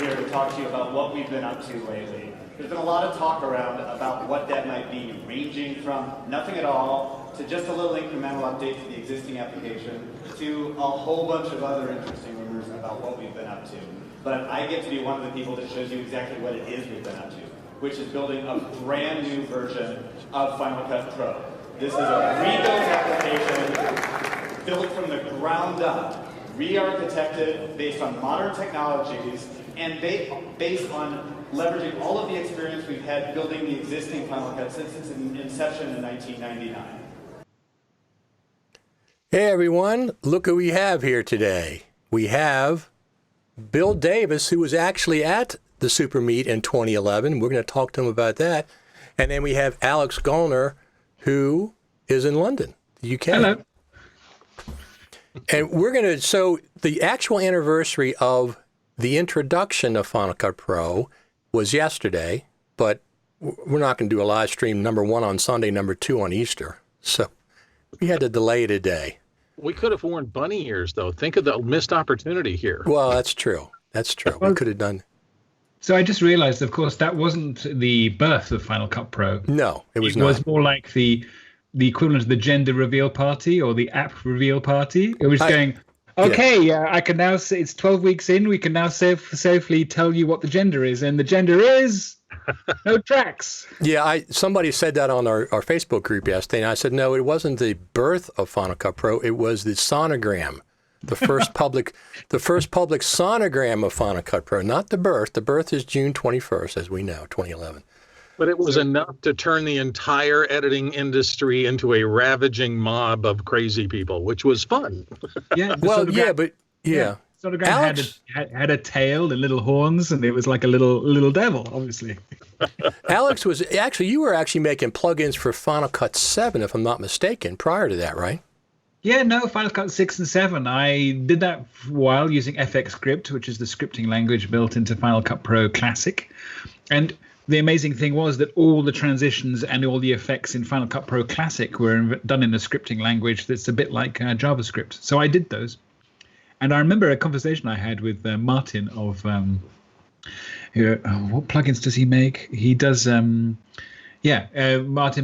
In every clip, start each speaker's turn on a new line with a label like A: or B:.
A: here to talk to you about what we've been up to lately. There's been a lot of talk around about what that might be, ranging from nothing at all to just a little incremental update to the existing application to a whole bunch of other interesting rumors about what we've been up to. But I get to be one of the people that shows you exactly what it is we've been up to, which is building a brand new version of Final Cut Pro. This is a rebuilt application built from the ground up, re-architected based on modern technologies, and based on leveraging all of the experience we've had building the existing Final Cut since its inception in 1999.
B: Hey everyone, look who we have here today. We have Bill Davis, who was actually at the Super Meet in 2011. We're going to talk to him about that. And then we have Alex Gallner, who is in London, the UK.
C: Hello.
B: And we're going to, so the actual anniversary of the introduction of Final Cut Pro was yesterday, but we're not going to do a live stream, number one on Sunday, number two on Easter. So we had to delay it a day.
C: We could have worn bunny ears, though. Think of the missed opportunity here.
B: Well, that's true. That's true. We could have done.
D: So I just realized, of course, that wasn't the birth of Final Cut Pro.
B: No, it was not.
D: It was more like the equivalent of the gender reveal party or the app reveal party. It was going, okay, yeah, I can now say it's 12 weeks in. We can now safely tell you what the gender is. And the gender is no tracks.
B: Yeah, somebody said that on our Facebook group yesterday. And I said, no, it wasn't the birth of Final Cut Pro. It was the sonogram. The first public sonogram of Final Cut Pro, not the birth. The birth is June 21st, as we know, 2011.
C: But it was enough to turn the entire editing industry into a ravaging mob of crazy people, which was fun.
D: Yeah.
B: Yeah.
D: Sonogram
B: Alex
D: had a tail and little horns, and it was like a little devil, obviously.
B: Alex you were actually making plugins for Final Cut 7, if I'm not mistaken, prior to that, right?
D: Yeah, no, Final Cut 6 and 7. I did that for a while using FXScript, which is the scripting language built into Final Cut Pro Classic. And the amazing thing was that all the transitions and all the effects in Final Cut Pro Classic were done in a scripting language that's a bit like JavaScript. So I did those. And I remember a conversation I had with Martin of, what plugins does he make? He does, Martin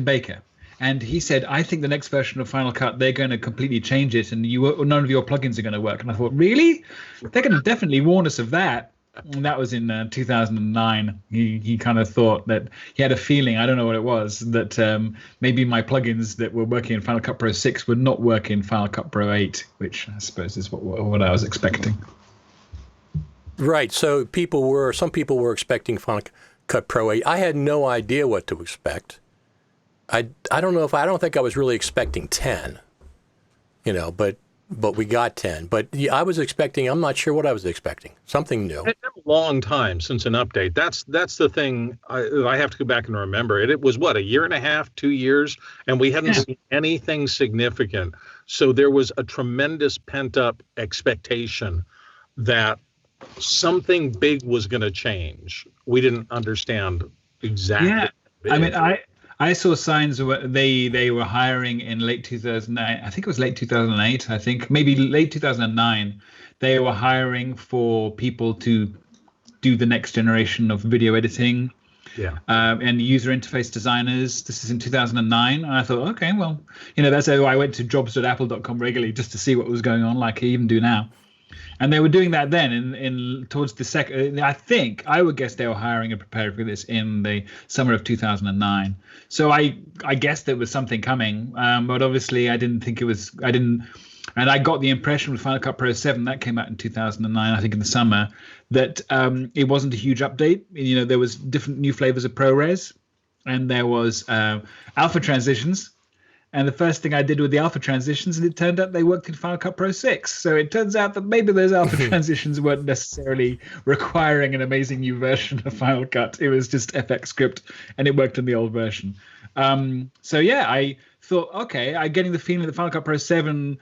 D: Baker. And he said, I think the next version of Final Cut, they're going to completely change it, and none of your plugins are going to work. And I thought, really? They're going to definitely warn us of that. And that was in 2009. He kind of thought that he had a feeling, I don't know what it was, that maybe my plugins that were working in Final Cut Pro 6 would not work in Final Cut Pro 8, which I suppose is what I was expecting.
B: Right. So some people were expecting Final Cut Pro 8. I had no idea what to expect. I don't think I was really expecting 10, but we got 10. But yeah, I'm not sure what I was expecting. Something new.
C: It's been a long time since an update. That's the thing I have to go back and remember. It was, a year and a half, 2 years, and we hadn't seen anything significant. So there was a tremendous pent-up expectation that something big was going to change. We didn't understand exactly.
D: Yeah, I mean, I saw signs where they were hiring in late 2009. I think it was late 2008. I think maybe late 2009. They were hiring for people to do the next generation of video editing.
C: Yeah.
D: And user interface designers. This is in 2009. And I thought, okay, well, that's how I went to jobs.apple.com regularly just to see what was going on, like I even do now. And they were doing that then in towards the second. I would guess they were hiring and preparing for this in the summer of 2009. So I guessed there was something coming, but obviously I didn't think it was. And I got the impression with Final Cut Pro 7 that came out in 2009, I think in the summer, that it wasn't a huge update. There was different new flavors of ProRes, and there was alpha transitions. And the first thing I did with the alpha transitions, and it turned out they worked in Final Cut Pro 6. So it turns out that maybe those alpha transitions weren't necessarily requiring an amazing new version of Final Cut. It was just FXScript, and it worked in the old version. I thought, okay, I'm getting the feeling that Final Cut Pro 7,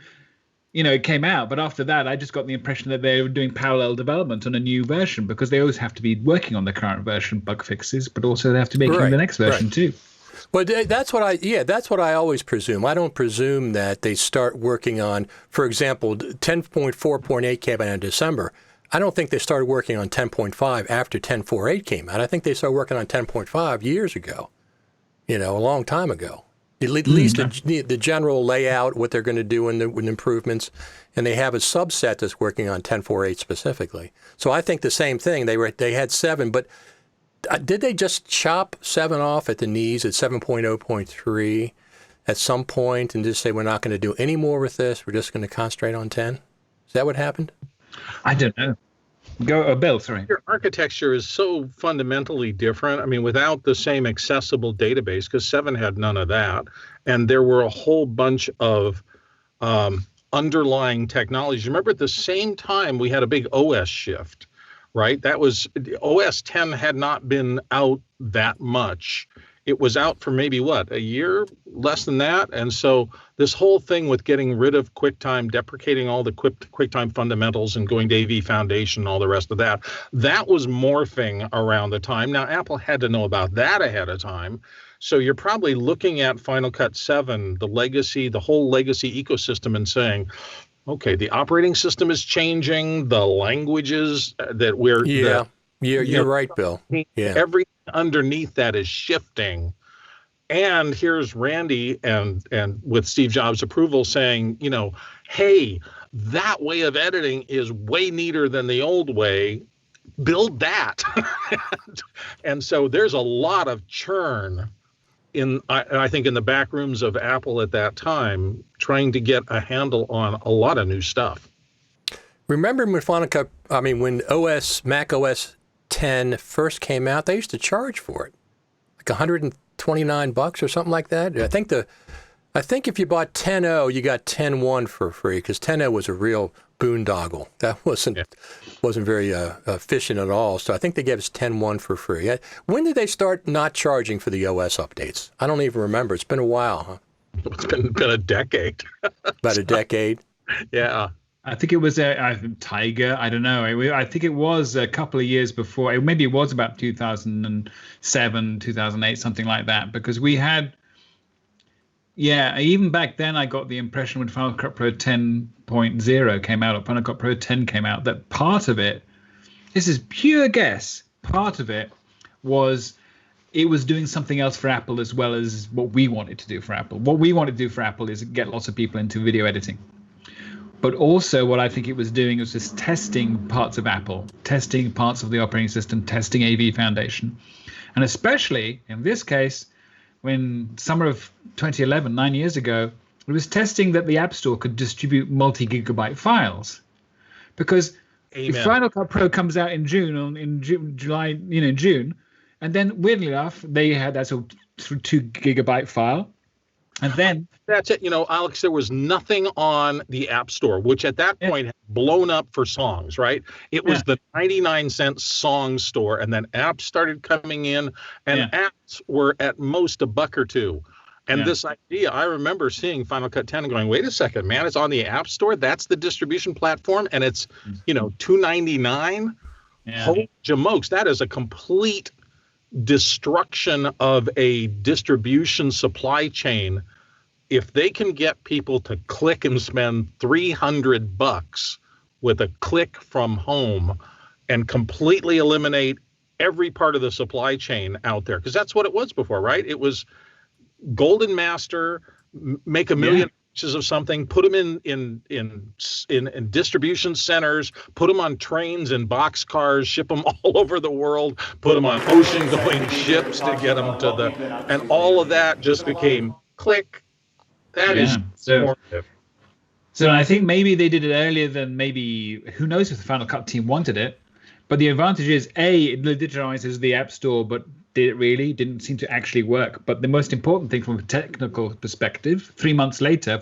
D: it came out. But after that, I just got the impression that they were doing parallel development on a new version, because they always have to be working on the current version bug fixes, but also they have to be making the next version too.
B: Well, that's what I always presume. I don't presume that they start working on, for example, 10.4.8 came out in December. I don't think they started working on 10.5 after 10.4.8 came out. I think they started working on 10.5 years ago, a long time ago. At least the general layout, what they're going to do in the improvements, and they have a subset that's working on 10.4.8 specifically. So I think the same thing. They had 7, but did they just chop 7 off at the knees at 7.0.3 at some point and just say we're not going to do any more with this? We're just going to concentrate on 10? Is that what happened?
D: I don't know. Bill, sorry.
C: Your architecture is so fundamentally different. I mean, without the same accessible database, because 7 had none of that. And there were a whole bunch of underlying technologies. Remember, at the same time, we had a big OS shift, right? That was OS 10 had not been out that much. It was out for maybe a year, less than that. And so this whole thing with getting rid of QuickTime, deprecating all the QuickTime fundamentals and going to AV Foundation and all the rest of that, that was morphing around the time. Now, Apple had to know about that ahead of time. So you're probably looking at Final Cut 7, the whole legacy ecosystem, and saying, okay, the operating system is changing, the languages that we're...
B: Yeah, you're right, Bill. Yeah.
C: Everything underneath that is shifting. And here's Randy and with Steve Jobs' approval saying, hey, that way of editing is way neater than the old way. Build that. And so there's a lot of churn I think in the back rooms of Apple at that time, trying to get a handle on a lot of new stuff.
B: Remember when Mac OS 10 first came out, they used to charge for it, like $129 or something like that. I think if you bought 10.0, you got 10.1 for free, because 10.0 was a real boondoggle. That wasn't very efficient at all. So I think they gave us 10.1 for free. When did they start not charging for the OS updates? I don't even remember. It's been a while, huh?
C: It's been a decade.
B: About a decade.
C: Yeah.
D: I think it was Tiger. I don't know. I think it was a couple of years before. Maybe it was about 2007, 2008, something like that. Because we had, even back then, I got the impression when Final Cut Pro 10.0 came out, or Final Cut Pro 10 came out, that part of it, this is pure guess, part of it was it was doing something else for Apple as well as what we wanted to do for Apple. What we wanted to do for Apple is get lots of people into video editing. But also what I think it was doing was just testing parts of Apple, testing parts of the operating system, testing AV Foundation. And especially in this case, when summer of 2011, 9 years ago, it was testing that the App Store could distribute multi-gigabyte files. Because if Final Cut Pro comes out in July, June, and then weirdly enough, they had that sort of 2 gigabyte file. And then
C: that's it. Alex, there was nothing on the App Store, which at that point had blown up for songs, right? It was the 99-cent song store, and then apps started coming in, and apps were at most $1 or $2. And this idea, I remember seeing Final Cut 10 and going, wait a second, man, it's on the App Store. That's the distribution platform, and it's, $2.99. Yeah. Holy jamokes, that is a complete destruction of a distribution supply chain. If they can get people to click and spend $300 with a click from home and completely eliminate every part of the supply chain out there, because that's what it was before, right? It was Golden Master, make a million pieces of something, put them in distribution centers, put them on trains and boxcars, ship them all over the world, put them on ocean-going ships to get them to and all of that just became click. That is informative.
D: So I think maybe they did it earlier than who knows if the Final Cut team wanted it. But the advantage is, it legitimizes the App Store, but did it really? Didn't seem to actually work. But the most important thing from a technical perspective, 4 months later,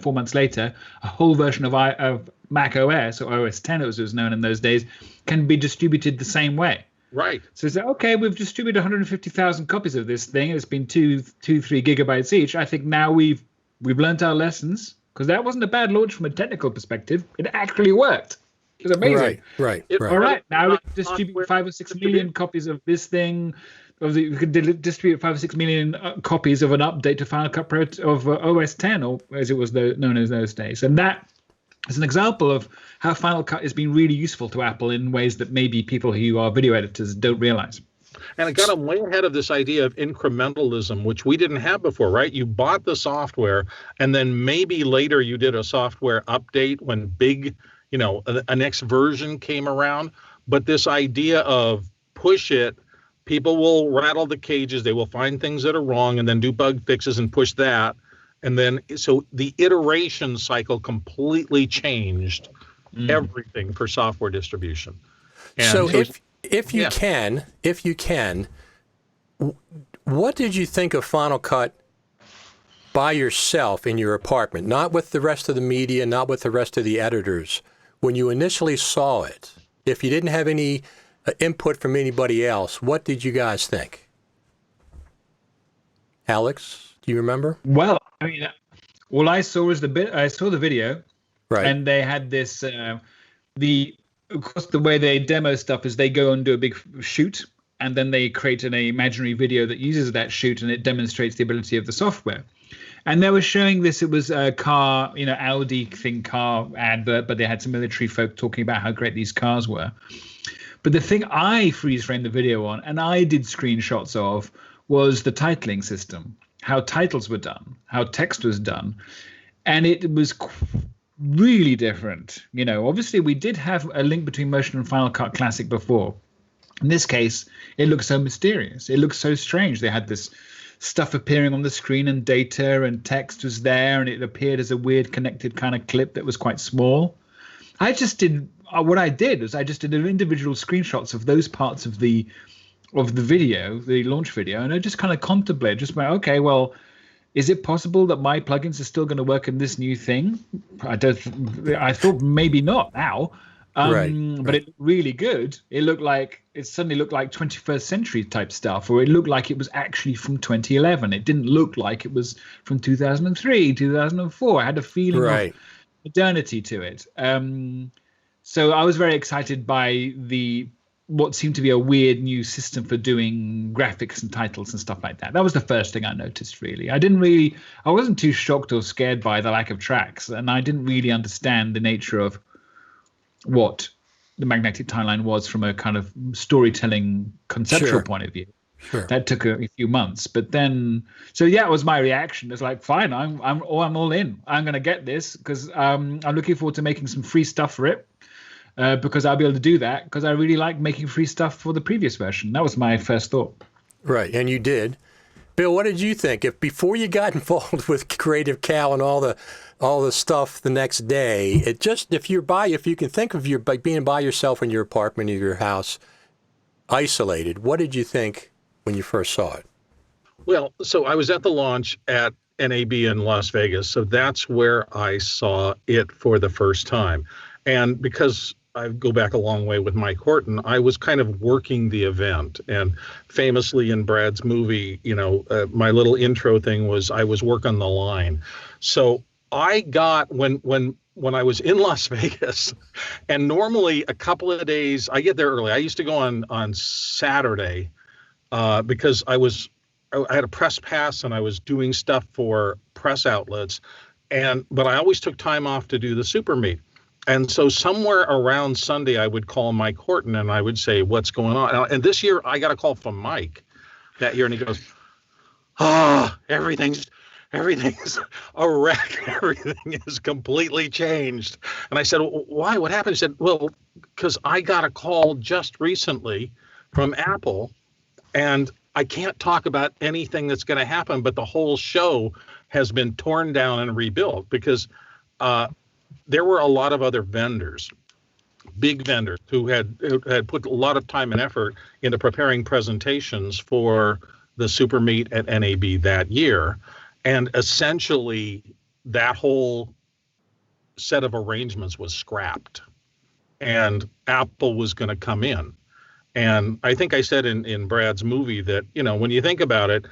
D: a whole version of Mac OS, or OS 10 as it was known in those days, can be distributed the same way.
C: Right.
D: So it's like, okay, we've distributed 150,000 copies of this thing. It's been 3 gigabytes each. I think now we've learned our lessons, because that wasn't a bad launch from a technical perspective. It actually worked. It was amazing.
B: Right.
D: All right, now we distribute 5 or 6 million copies of this thing. We could distribute 5 or 6 million copies of an update to Final Cut Pro of OS 10, or as it was known as those days. And that It's an example of how Final Cut has been really useful to Apple in ways that maybe people who are video editors don't realize.
C: And it got them way ahead of this idea of incrementalism, which we didn't have before, right? You bought the software, and then maybe later you did a software update when big, a next version came around. But this idea of push it, people will rattle the cages, they will find things that are wrong and then do bug fixes and push that. And then, so the iteration cycle completely changed everything for software distribution. And
B: so if you can, what did you think of Final Cut by yourself in your apartment, not with the rest of the media, not with the rest of the editors, when you initially saw it? If you didn't have any input from anybody else, what did you guys think? Alex, do you remember?
D: Well, I mean, all I saw was I saw the video,
B: right?
D: And they had this. Of course, the way they demo stuff is they go and do a big shoot, and then they create an imaginary video that uses that shoot, and it demonstrates the ability of the software. And they were showing this. It was a car, Audi car advert, but they had some military folk talking about how great these cars were. But the thing I freeze framed the video on, and I did screenshots of, was the titling system, how titles were done, how text was done. And it was really different. Obviously we did have a link between Motion and Final Cut Classic before. In this case, it looked so mysterious. It looked so strange. They had this stuff appearing on the screen and data and text was there, and it appeared as a weird connected kind of clip that was quite small. What I did was I just did individual screenshots of those parts of the video, the launch video, and I just kind of contemplated, just went, okay, well, is it possible that my plugins are still going to work in this new thing? I thought maybe not now, but it looked really good. It suddenly looked like 21st century type stuff, or it looked like it was actually from 2011. It didn't look like it was from 2003, 2004. I had a feeling of modernity to it. So I was very excited by what seemed to be a weird new system for doing graphics and titles and stuff like that. That was the first thing I noticed, really. I wasn't too shocked or scared by the lack of tracks, and I didn't really understand the nature of what the magnetic timeline was from a kind of storytelling conceptual point of view.
B: Sure.
D: That took a few months, but then, it was my reaction. It's like, fine, I'm all in. I'm going to get this because I'm looking forward to making some free stuff for it. Because I'll be able to do that because I really like making free stuff for the previous version. That was my first thought.
B: Right, and you did. Bill, what did you think? Before you got involved with Creative Cow and all the stuff the next day, if you can think of being by yourself in your apartment or your house, isolated, what did you think when you first saw it?
C: Well, so I was at the launch at NAB in Las Vegas, so that's where I saw it for the first time. And because I go back a long way with Mike Horton, I was kind of working the event. And famously in Brad's movie, my little intro thing was I was working the line. So I got, when I was in Las Vegas, and normally a couple of days, I get there early. I used to go on Saturday because I had a press pass and I was doing stuff for press outlets. But I always took time off to do the super meet. And so somewhere around Sunday, I would call Mike Horton and I would say, what's going on? And this year I got a call from Mike that year and he goes, everything's a wreck. Everything is completely changed. And I said, why? What happened? He said, well, because I got a call just recently from Apple and I can't talk about anything that's going to happen, but the whole show has been torn down and rebuilt because there were a lot of other vendors, big vendors, who had put a lot of time and effort into preparing presentations for the Super Meet at NAB that year. And essentially, that whole set of arrangements was scrapped. And Apple was going to come in. And I think I said in Brad's movie that, when you think about it,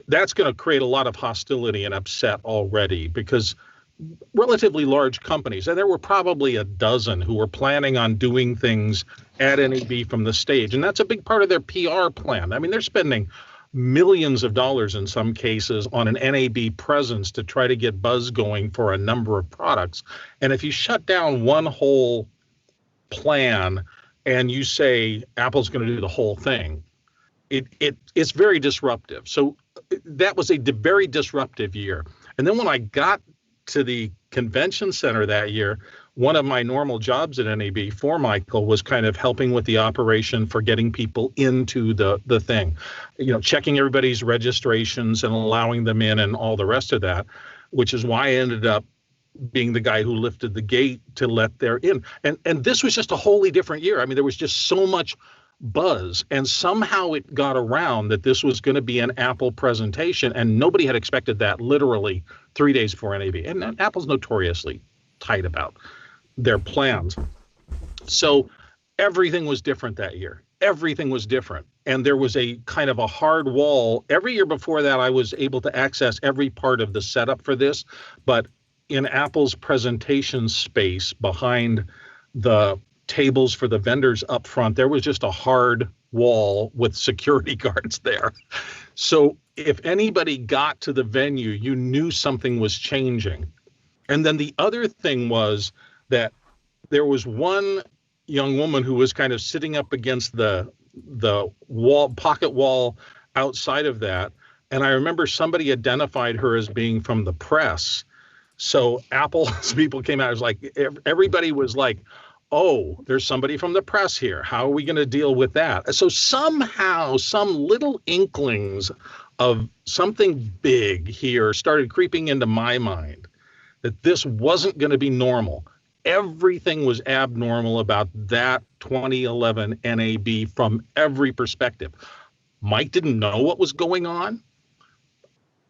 C: that's going to create a lot of hostility and upset already because relatively large companies, and there were probably a dozen who were planning on doing things at NAB from the stage. And that's a big part of their PR plan. I mean, they're spending millions of dollars in some cases on an NAB presence to try to get buzz going for a number of products. And if you shut down one whole plan and you say Apple's going to do the whole thing, it's very disruptive. So that was a very disruptive year. And then when I got to the convention center that year, one of my normal jobs at NAB for Michael was kind of helping with the operation for getting people into the thing, checking everybody's registrations and allowing them in and all the rest of that, which is why I ended up being the guy who lifted the gate to let their in. And this was just a wholly different year. I mean, there was just so much buzz, and somehow it got around that this was going to be an Apple presentation, and nobody had expected that literally 3 days before NAB. And Apple's notoriously tight about their plans. So everything was different that year. Everything was different. And there was a kind of a hard wall. Every year before that, I was able to access every part of the setup for this. But in Apple's presentation space behind the tables for the vendors up front, there was just a hard wall with security guards there. So if anybody got to the venue, you knew something was changing. And then the other thing was that there was one young woman who was kind of sitting up against the pocket wall outside of that. And I remember somebody identified her as being from the press. So Apple's people came out, it was like, everybody was like, oh, there's somebody from the press here. How are we going to deal with that? So somehow some little inklings of something big here started creeping into my mind, that this wasn't going to be normal. Everything was abnormal about that 2011 NAB from every perspective. Mike didn't know what was going on.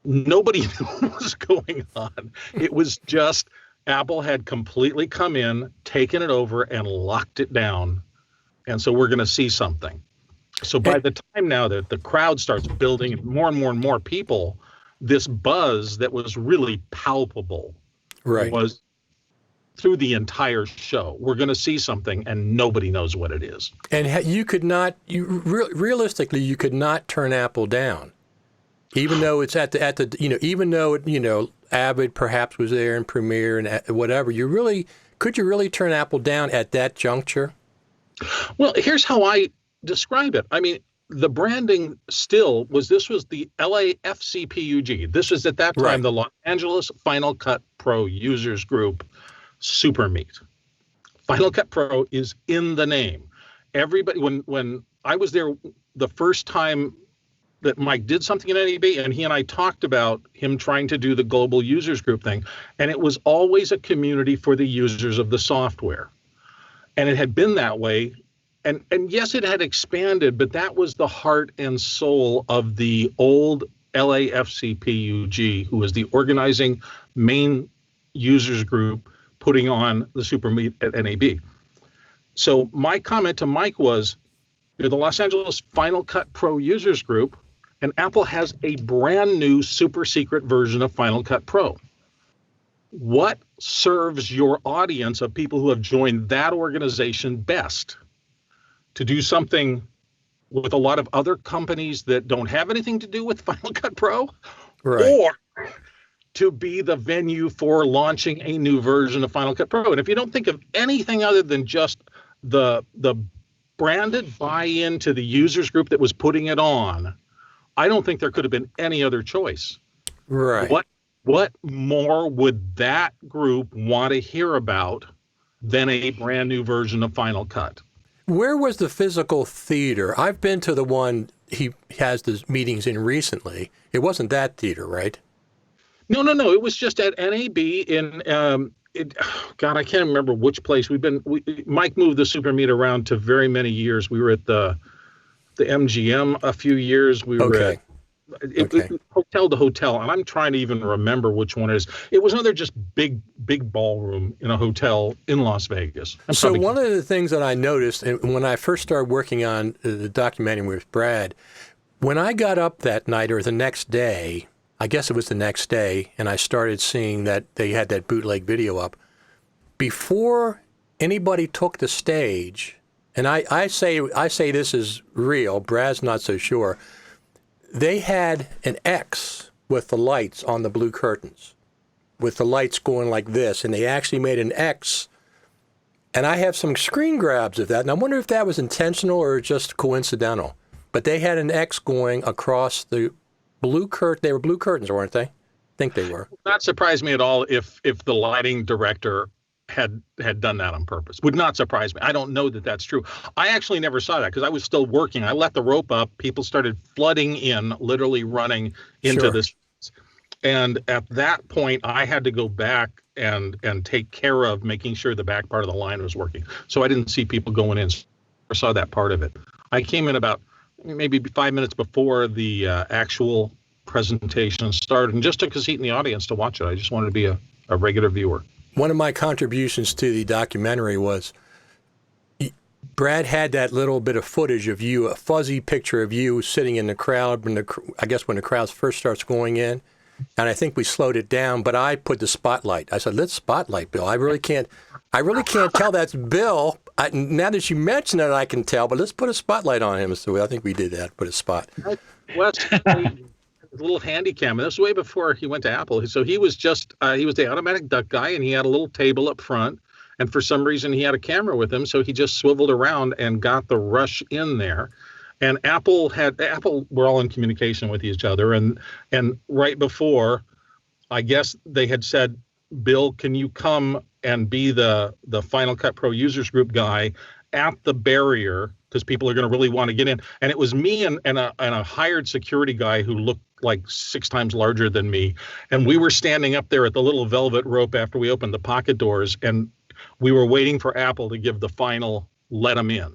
C: Nobody knew what was going on. It was just Apple had completely come in, taken it over, and locked it down. And so we're going to see something. So by the time now that the crowd starts building, more and more and more people, this buzz that was really palpable was through the entire show. We're going to see something, and nobody knows what it is.
B: And you could not, realistically, you could not turn Apple down, even though it's even though Avid perhaps was there and Premiere and whatever. Could you really turn Apple down at that juncture?
C: Well, here's how I describe it. I mean, the branding still was, this was the LA FCPUG. This was at that time the Los Angeles Final Cut Pro Users Group Super Meet. Final Cut Pro is in the name. Everybody, when I was there the first time that Mike did something in NAB, and he and I talked about him trying to do the global users group thing, and it was always a community for the users of the software. And it had been that way. And yes, it had expanded, but that was the heart and soul of the old LAFCPUG, who was the organizing main users group putting on the Super Meet at NAB. So my comment to Mike was, the Los Angeles Final Cut Pro Users Group, and Apple has a brand new super secret version of Final Cut Pro. What serves your audience of people who have joined that organization best? To do something with a lot of other companies that don't have anything to do with Final Cut Pro? Or to be the venue for launching a new version of Final Cut Pro? And if you don't think of anything other than just the branded buy-in to the users group that was putting it on, I don't think there could have been any other choice.
B: Right.
C: What more would that group want to hear about than a brand new version of Final Cut?
B: Where was the physical theater? I've been to the one he has the meetings in recently. It wasn't that theater, right?
C: No. It was just at NAB in God, I can't remember which place. Mike moved the Super Meet around to very many years. We were at the MGM a few years. We were at hotel to hotel, and I'm trying to even remember which one it is. It was another just big ballroom in a hotel in Las Vegas.
B: So one of the things that I noticed, and when I first started working on the documentary with Brad, when I got up that night or the next day, I guess it was the next day, and I started seeing that they had that bootleg video up, before anybody took the stage, and I say this is real, Brad's not so sure, they had an X with the lights on the blue curtains, with the lights going like this, and they actually made an X. And I have some screen grabs of that, and I wonder if that was intentional or just coincidental. But they had an X going across the blue curtain. They were blue curtains, weren't they? I think they were.
C: Not surprise me at all if the lighting director had done that on purpose. Would not surprise me. I don't know that that's true. I actually never saw that because I was still working. I let the rope up. People started flooding in, literally running into this. And at that point, I had to go back and take care of making sure the back part of the line was working. So I didn't see people going in or saw that part of it. I came in about maybe 5 minutes before the actual presentation started and just took a seat in the audience to watch it. I just wanted to be a regular viewer.
B: One of my contributions to the documentary was Brad had that little bit of footage of you, a fuzzy picture of you sitting in the crowd when the crowd first starts going in. And I think we slowed it down, but I put the spotlight. I said, let's spotlight Bill. I really can't tell that's Bill. Now that you mention it, I can tell, but let's put a spotlight on him. So I think we did that, put a spot.
C: Well, a little handy cam. And this was way before he went to Apple. So he was he was the automatic duck guy, and he had a little table up front. And for some reason, he had a camera with him. So he just swiveled around and got the rush in there. And Apple were all in communication with each other. And right before, I guess they had said, Bill, can you come and be the Final Cut Pro Users Group guy at the barrier? Because people are going to really want to get in. And it was me and a hired security guy who looked like 6 times larger than me. And we were standing up there at the little velvet rope after we opened the pocket doors. And we were waiting for Apple to give the final let them in,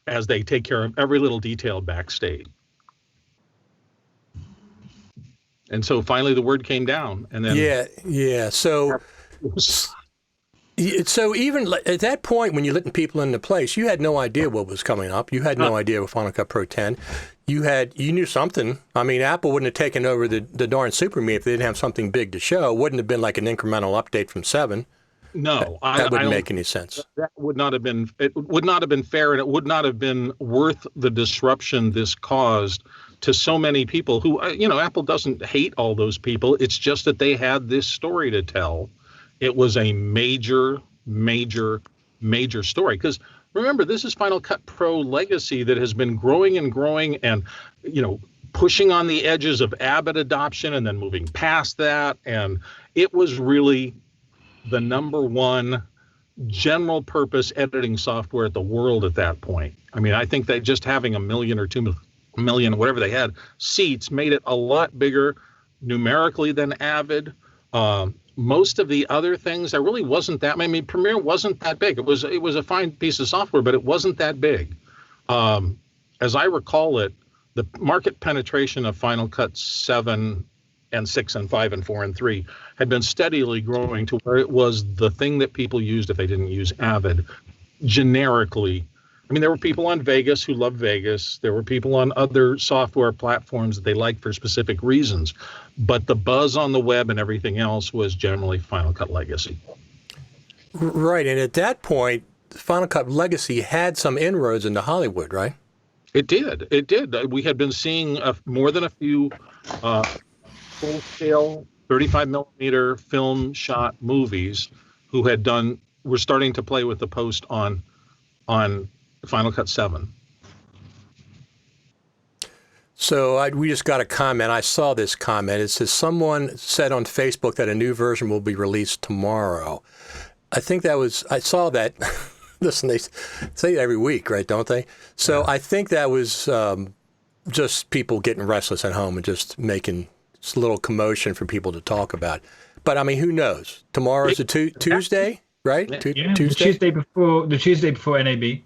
C: as they take care of every little detail backstage. And so finally the word came down, and then
B: yeah. So even at that point, when you're letting people into place, you had no idea what was coming up. You had no idea with Final Cut Pro 10. You knew something. I mean, Apple wouldn't have taken over the darn Super Me if they didn't have something big to show. It wouldn't have been like an incremental update from 7.
C: No,
B: that wouldn't make any sense.
C: That would not have been. It would not have been fair, and it would not have been worth the disruption this caused to so many people who, Apple doesn't hate all those people. It's just that they had this story to tell. It was a major, major, major story. Because remember, this is Final Cut Pro legacy that has been growing and growing, and pushing on the edges of Avid adoption, and then moving past that, and it was really the number one general purpose editing software at the world at that point. I mean, I think that just having 1 million or 2 million, whatever they had, seats made it a lot bigger numerically than Avid. Most of the other things, there really wasn't that. I mean, Premiere wasn't that big. It was a fine piece of software, but it wasn't that big. As I recall it, the market penetration of Final Cut 7 and 6 and 5 and 4 and 3 had been steadily growing to where it was the thing that people used if they didn't use Avid generically. I mean, there were people on Vegas who loved Vegas. There were people on other software platforms that they liked for specific reasons. But the buzz on the web and everything else was generally Final Cut Legacy.
B: Right. And at that point, Final Cut Legacy had some inroads into Hollywood, right?
C: It did. It did. We had been seeing more than a few full-scale 35 millimeter film shot movies who were starting to play with the post on Final Cut 7.
B: So we just got a comment. I saw this comment. It says, someone said on Facebook that a new version will be released tomorrow. I saw that. Listen, they say it every week, right? Don't they? So yeah. I think that was just people getting restless at home and just making a little commotion for people to talk about. But I mean, who knows? Tomorrow's a Tuesday, right?
D: Yeah,
B: Tuesday?
D: the Tuesday before NAB.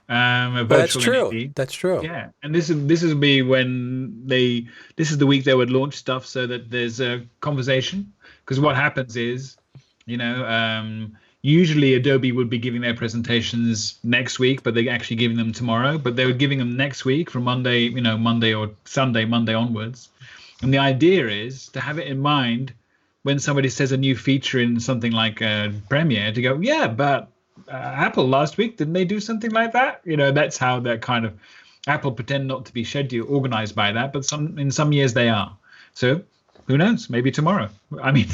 B: That's true.
D: NAB.
B: That's true.
D: Yeah, and this will be when this is the week they would launch stuff so that there's a conversation. Because what happens is, usually Adobe would be giving their presentations next week, but they're actually giving them tomorrow. But they were giving them next week from Monday or Sunday, Monday onwards. And the idea is to have it in mind when somebody says a new feature in something like Premiere to go, yeah, but Apple last week, didn't they do something like that? That's how that kind of Apple pretend not to be organized by that, but in some years they are. So who knows? Maybe tomorrow. I mean,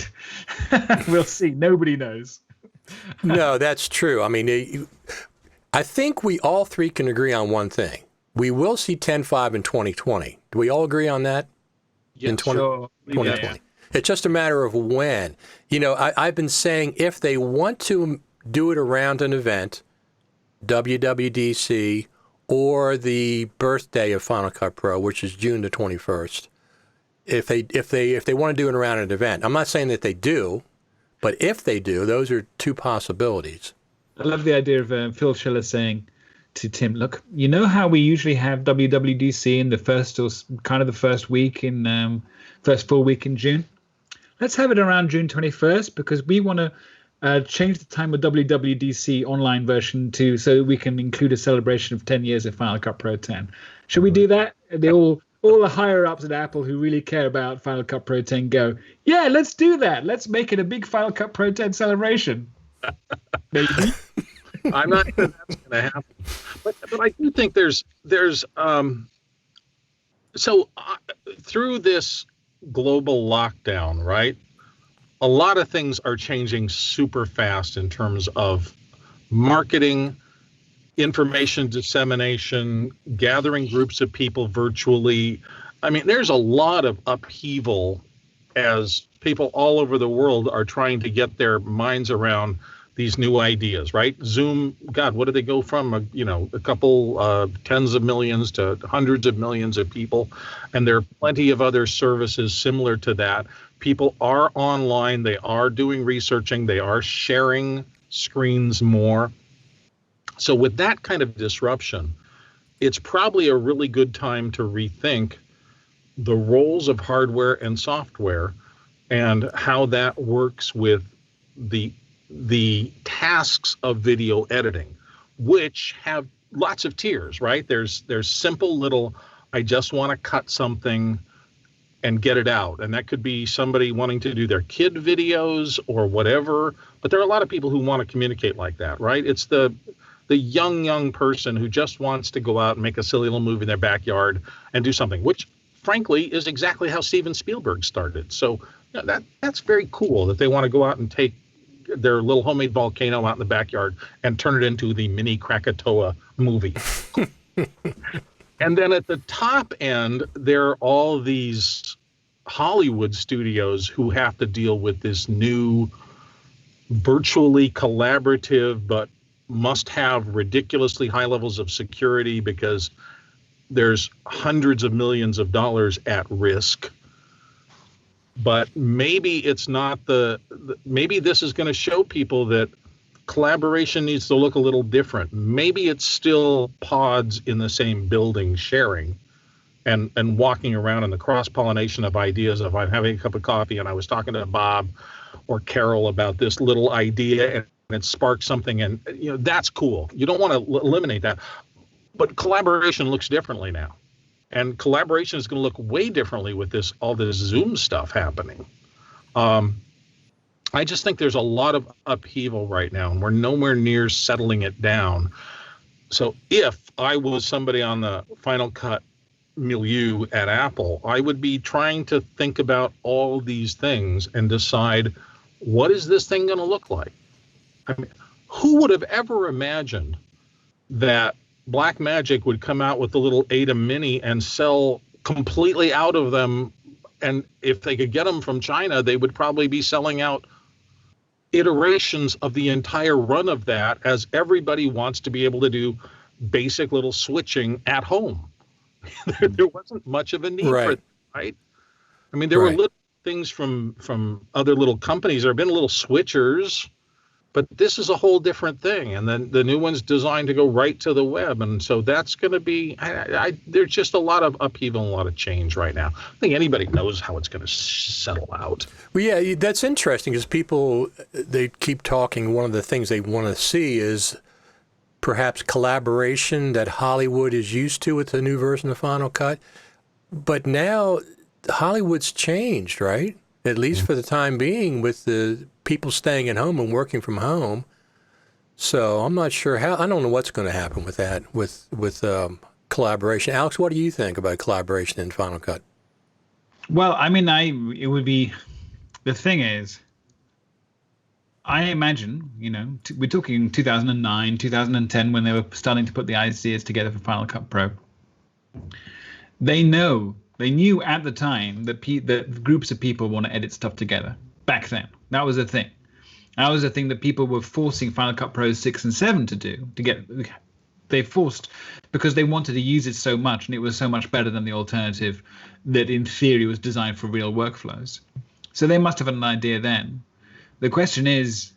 D: we'll see. Nobody knows.
B: No, that's true. I mean, I think we all three can agree on one thing. We will see 10.5 in 2020. Do we all agree on that?
C: Yes,
B: in 2020.
D: Yeah.
B: It's just a matter of when. You know, I've been saying if they want to do it around an event, WWDC, or the birthday of Final Cut Pro, which is June the 21st, if they want to do it around an event, I'm not saying that they do, but if they do, those are two possibilities.
D: I love the idea of Phil Schiller saying to Tim, look, you know how we usually have WWDC in the first full week in June? Let's have it around June 21st because we want to change the time of WWDC online version so we can include a celebration of 10 years of Final Cut Pro 10. Should we do that? All the higher ups at Apple who really care about Final Cut Pro 10 go, yeah, let's do that. Let's make it a big Final Cut Pro 10 celebration. Maybe.
C: I'm not sure that's going to happen, but I do think there's through this global lockdown, right? A lot of things are changing super fast in terms of marketing, information dissemination, gathering groups of people virtually. I mean, there's a lot of upheaval as people all over the world are trying to get their minds around these new ideas, right? Zoom, God, what did they go from? A couple tens of millions to hundreds of millions of people. And there are plenty of other services similar to that. People are online. They are doing researching. They are sharing screens more. So with that kind of disruption, it's probably a really good time to rethink the roles of hardware and software and how that works with the tasks of video editing, which have lots of tiers, right? There's simple little, I just want to cut something and get it out. And that could be somebody wanting to do their kid videos or whatever. But there are a lot of people who want to communicate like that, right? It's the young person who just wants to go out and make a silly little movie in their backyard and do something, which frankly is exactly how Steven Spielberg started. So that's very cool that they want to go out and take their little homemade volcano out in the backyard and turn it into the mini Krakatoa movie. And then at the top end, there are all these Hollywood studios who have to deal with this new virtually collaborative, but must have ridiculously high levels of security because there's hundreds of millions of dollars at risk. But maybe it's not maybe this is going to show people that collaboration needs to look a little different. Maybe it's still pods in the same building sharing and walking around in the cross-pollination of ideas of I'm having a cup of coffee and I was talking to Bob or Carol about this little idea and it sparked something and that's cool. You don't want to eliminate that. But collaboration looks differently now. And collaboration is going to look way differently with all this Zoom stuff happening. I just think there's a lot of upheaval right now, and we're nowhere near settling it down. So if I was somebody on the Final Cut milieu at Apple, I would be trying to think about all these things and decide, what is this thing going to look like? I mean, who would have ever imagined that Blackmagic would come out with the little Atom Mini and sell completely out of them, and if they could get them from China, they would probably be selling out iterations of the entire run of that, as everybody wants to be able to do basic little switching at home. There wasn't much of a need for it, right? I mean, there were little things from other little companies. There have been little switchers, but this is a whole different thing. And then the new one's designed to go right to the web. And so that's going to be, there's just a lot of upheaval and a lot of change right now. I think anybody knows how it's going to settle out.
B: Well, yeah, that's interesting because people, they keep talking. One of the things they want to see is perhaps collaboration that Hollywood is used to with the new version of Final Cut. But now Hollywood's changed, right? At least for the time being, with the people staying at home and working from home. So I'm not sure I don't know what's going to happen with that, with collaboration. Alex, what do you think about collaboration in Final Cut?
D: Well, I mean, it would be, the thing is, I imagine, we're talking 2009, 2010, when they were starting to put the ideas together for Final Cut Pro. They knew at the time that groups of people want to edit stuff together. Back then, that was a thing. That was a thing that people were forcing Final Cut Pro 6 and 7 to do. They forced, because they wanted to use it so much, and it was so much better than the alternative that in theory was designed for real workflows. So they must have had an idea then. The question is,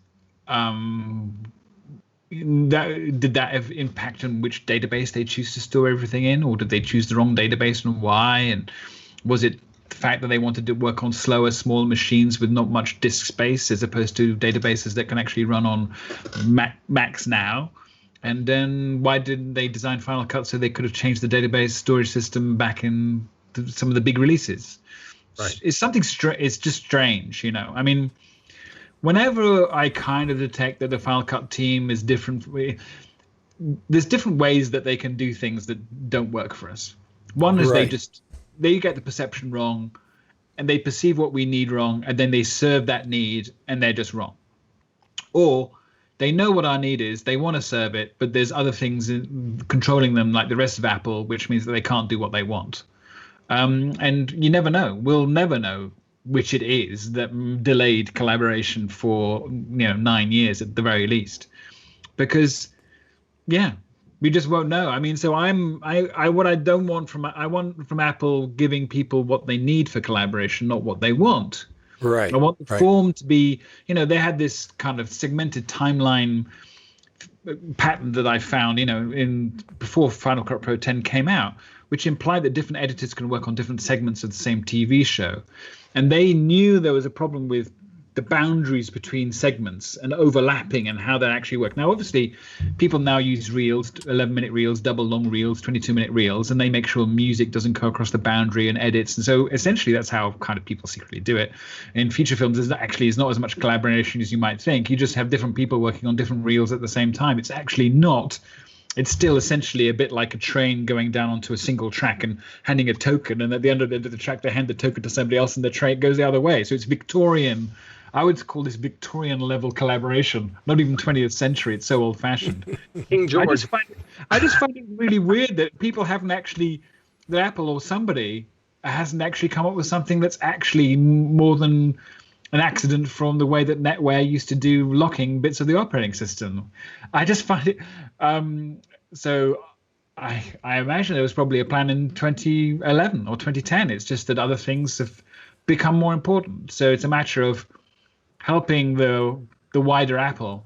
D: did that have impact on which database they choose to store everything in, or did they choose the wrong database and why? And was it the fact that they wanted to work on slower, small machines with not much disk space, as opposed to databases that can actually run on Macs now? And then why didn't they design Final Cut so they could have changed the database storage system back in some of the big releases? Right. It's something it's just strange, I mean, whenever I kind of detect that the Final Cut team is different, there's different ways that they can do things that don't work for us. One is they get the perception wrong, and they perceive what we need wrong, and then they serve that need, and they're just wrong. Or they know what our need is, they want to serve it, but there's other things controlling them, like the rest of Apple, which means that they can't do what they want. And you never know. We'll never know which it is that delayed collaboration for 9 years at the very least, because we just won't know. I mean, so what I don't want I want from Apple giving people what they need for collaboration, not what they want.
B: Right.
D: I want the form to be, they had this kind of segmented timeline pattern that I found, before Final Cut Pro 10 came out, which implied that different editors can work on different segments of the same TV show. And they knew there was a problem with the boundaries between segments and overlapping and how that actually worked. Now, obviously, people now use reels, 11-minute reels, double long reels, 22-minute reels, and they make sure music doesn't go across the boundary and edits. And so essentially, that's how kind of people secretly do it. In feature films, there's not as much collaboration as you might think. You just have different people working on different reels at the same time. It's actually not. It's still essentially a bit like a train going down onto a single track and handing a token, and at the end of the track, they hand the token to somebody else, and the train goes the other way. So it's Victorian. I would call this Victorian level collaboration, not even 20th century. It's so old fashioned.
C: King George.
D: I just find it really weird that people haven't actually, that Apple or somebody hasn't actually come up with something that's actually more than an accident from the way that NetWare used to do locking bits of the operating system. I just find it. So I imagine there was probably a plan in 2011 or 2010. It's just that other things have become more important. So it's a matter of helping the wider Apple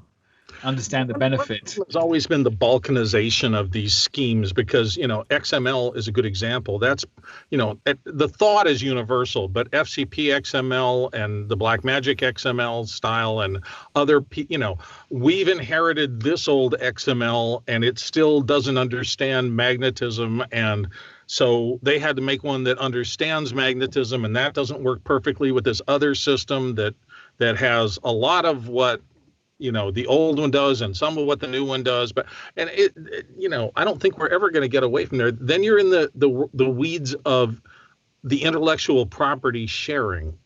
D: understand the benefit.
C: There's always been the balkanization of these schemes because, XML is a good example. That's, the thought is universal, but FCP XML and the Blackmagic XML style and other, we've inherited this old XML and it still doesn't understand magnetism. And so they had to make one that understands magnetism, and that doesn't work perfectly with this other system that has a lot of what the old one does and some of what the new one does. But I don't think we're ever going to get away from there. Then you're in the weeds of the intellectual property sharing,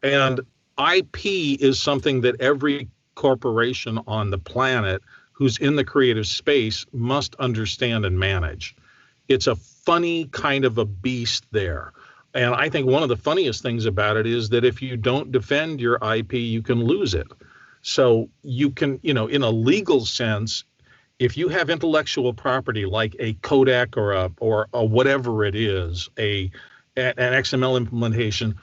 C: and IP is something that every corporation on the planet who's in the creative space must understand and manage. It's a funny kind of a beast there. And I think one of the funniest things about it is that if you don't defend your IP, you can lose it. So you can, in a legal sense, if you have intellectual property like a codec or a whatever it is, an XML implementation,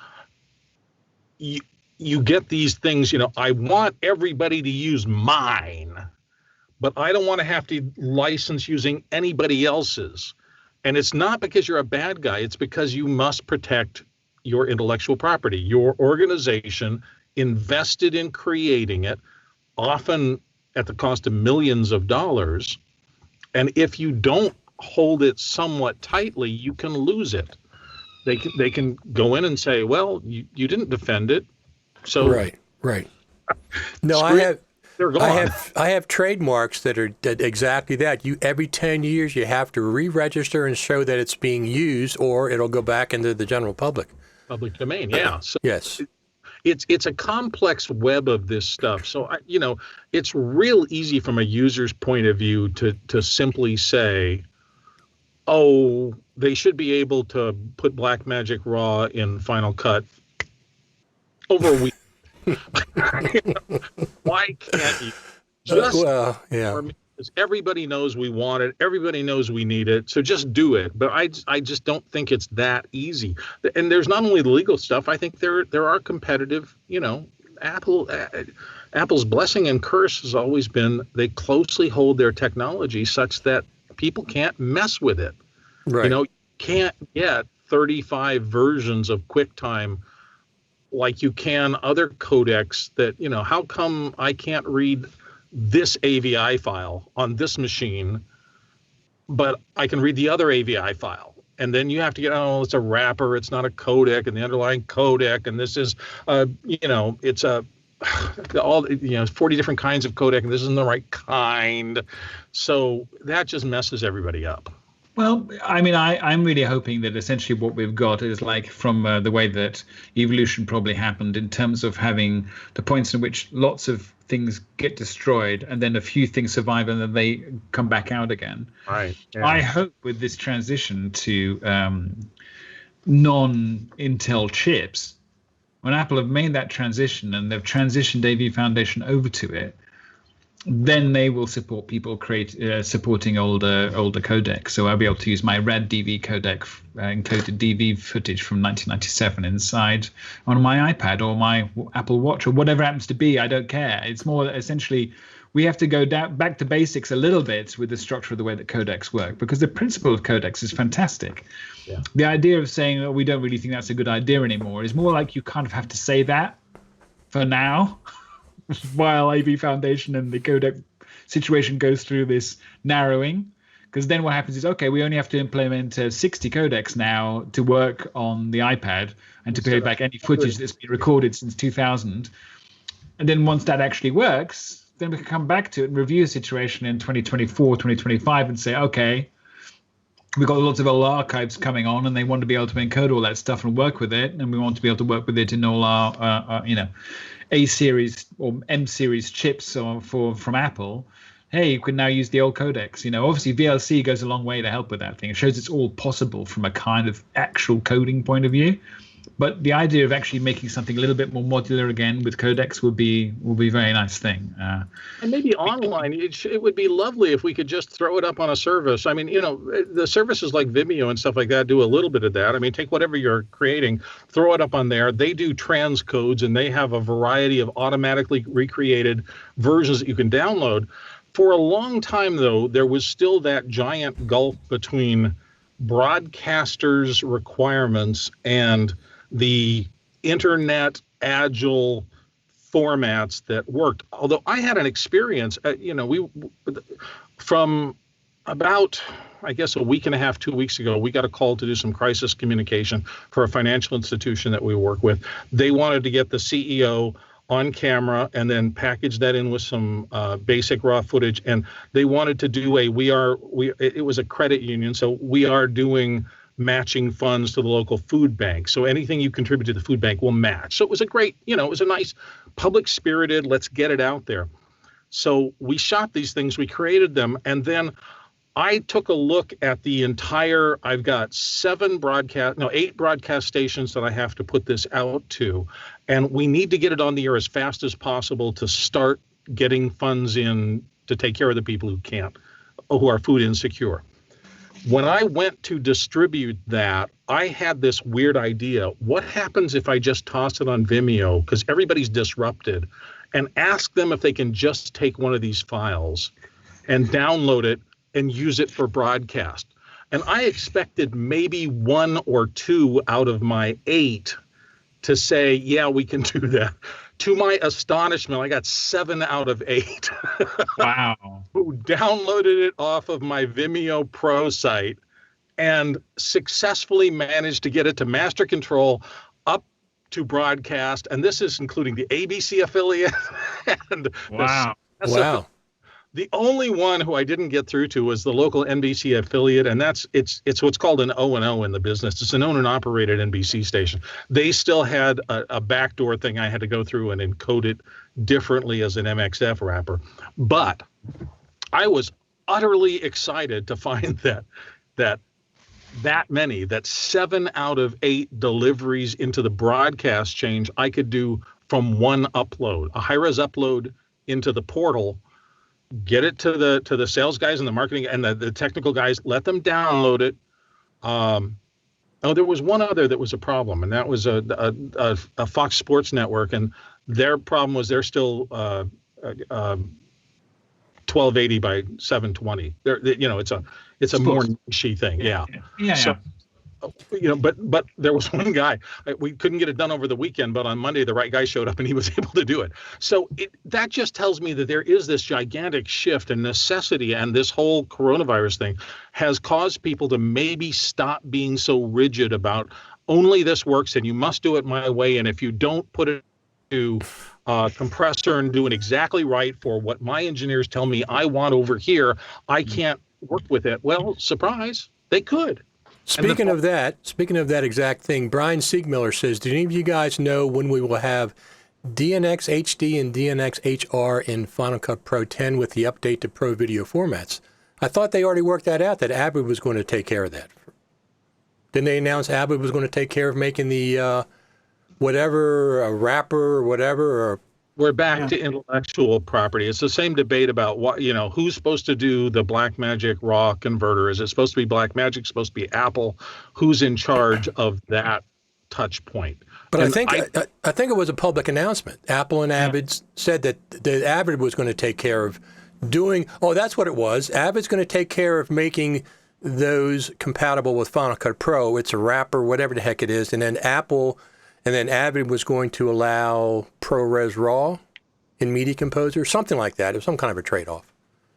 C: you get these things, I want everybody to use mine, but I don't want to have to license using anybody else's. And it's not because you're a bad guy. It's because you must protect your intellectual property. Your organization invested in creating it, often at the cost of millions of dollars. And if you don't hold it somewhat tightly, you can lose it. They can go in and say, well, you didn't defend it. So
B: Right. No, I
C: they're gone.
B: I have trademarks that are exactly that. Every 10 years you have to re-register and show that it's being used, or it'll go back into the general public.
C: Public domain, yeah. So
B: yes.
C: It's a complex web of this stuff. So it's real easy from a user's point of view to simply say, oh, they should be able to put Blackmagic Raw in Final Cut over a week. Why can't you just?
B: Well, yeah.
C: Everybody knows we want it. Everybody knows we need it. So just do it. But I just don't think it's that easy. And there's not only the legal stuff. I think there are competitive. Apple's blessing and curse has always been they closely hold their technology such that people can't mess with it.
B: Right.
C: You can't get 35 versions of QuickTime like you can other codecs that, how come I can't read this AVI file on this machine, but I can read the other AVI file? And then you have to get, it's a wrapper, it's not a codec, and the underlying codec, and this is, it's a, 40 different kinds of codec, and this isn't the right kind. So that just messes everybody up.
D: Well, I mean, I'm really hoping that essentially what we've got is like from the way that evolution probably happened in terms of having the points in which lots of things get destroyed and then a few things survive and then they come back out again.
C: Right. Yeah.
D: I hope with this transition to non-Intel chips, when Apple have made that transition and they've transitioned AV Foundation over to it, then they will support people supporting older codecs. So I'll be able to use my red DV codec, encoded DV footage from 1997 inside on my iPad or my Apple Watch or whatever it happens to be. I don't care. It's more essentially we have to go back to basics a little bit with the structure of the way that codecs work, because the principle of codecs is fantastic. Yeah. The idea of saying we don't really think that's a good idea anymore is more like you kind of have to say that for now. While AV Foundation and the codec situation goes through this narrowing, because then what happens is, okay, we only have to implement 60 codecs now to work on the iPad and to play back any footage that's been recorded since 2000. And then once that actually works, then we can come back to it and review the situation in 2024, 2025 and say, okay, we've got lots of old archives coming on and they want to be able to encode all that stuff and work with it. And we want to be able to work with it in all our A series or M series chips from Apple. Hey, you can now use the old codecs. Obviously VLC goes a long way to help with that thing. It shows it's all possible from a kind of actual coding point of view. But the idea of actually making something a little bit more modular again with codecs will be a very nice thing.
C: And maybe online, it would be lovely if we could just throw it up on a service. I mean, the services like Vimeo and stuff like that do a little bit of that. I mean, take whatever you're creating, throw it up on there. They do transcodes, and they have a variety of automatically recreated versions that you can download. For a long time, though, there was still that giant gulf between broadcasters' requirements and the internet agile formats that worked. Although I had an experience, from about, I guess, a week and a half, 2 weeks ago, we got a call to do some crisis communication for a financial institution that we work with. They wanted to get the CEO on camera and then package that in with some basic raw footage. And they wanted to do it was a credit union. So we are doing matching funds to the local food bank. So anything you contribute to the food bank will match. So it was a great, it was a nice public spirited, let's get it out there. So we shot these things, we created them. And then I took a look at the entire, I've got 8 broadcast stations that I have to put this out to. And we need to get it on the air as fast as possible to start getting funds in to take care of the people who are food insecure. When I went to distribute that, I had this weird idea. What happens if I just toss it on Vimeo, because everybody's disrupted, and ask them if they can just take one of these files and download it and use it for broadcast? And I expected maybe 1 or 2 out of my 8 to say, yeah, we can do that. To my astonishment, I got 7 out of 8.
D: Wow.
C: Who downloaded it off of my Vimeo Pro site and successfully managed to get it to master control, up to broadcast. And this is including the ABC affiliate and
D: wow.
B: Wow.
C: The only one who I didn't get through to was the local NBC affiliate, and it's what's called an O&O in the business. It's an owned and operated NBC station. They still had a backdoor thing I had to go through and encode it differently as an MXF wrapper. But I was utterly excited to find that 7 out of 8 deliveries into the broadcast change I could do from one upload, a high-res upload into the portal. Get it to the sales guys and the marketing and the technical guys. Let them download it. There was one other that was a problem, and that was a Fox Sports Network, and their problem was they're still 1280 by 720. It's a more niche thing. Yeah. So, but there was one guy, we couldn't get it done over the weekend, but on Monday the right guy showed up and he was able to do it. So that just tells me that there is this gigantic shift in necessity, and this whole coronavirus thing has caused people to maybe stop being so rigid about only this works and you must do it my way, and if you don't put it to compressor and do it exactly right for what my engineers tell me I want over here, I can't work with it. Well, surprise, they could.
B: Speaking of that exact thing, Brian Siegmiller says, do any of you guys know when we will have DNX HD and DNX HR in Final Cut Pro 10 with the update to Pro Video formats? I thought they already worked that out, that Avid was going to take care of that. Didn't they announce Avid was going to take care of making the a wrapper or whatever? Or
C: we're back to intellectual property. It's the same debate about who's supposed to do the Blackmagic raw converter. Is it supposed to be Blackmagic? Supposed to be Apple? Who's in charge of that touch point?
B: But I think it was a public announcement. Apple and Avid said that Avid was going to take care of doing. Oh, that's what it was. Avid's going to take care of making those compatible with Final Cut Pro. It's a wrapper, whatever the heck it is, and then Avid was going to allow ProRes RAW in Media Composer, something like that. It was some kind of a trade-off.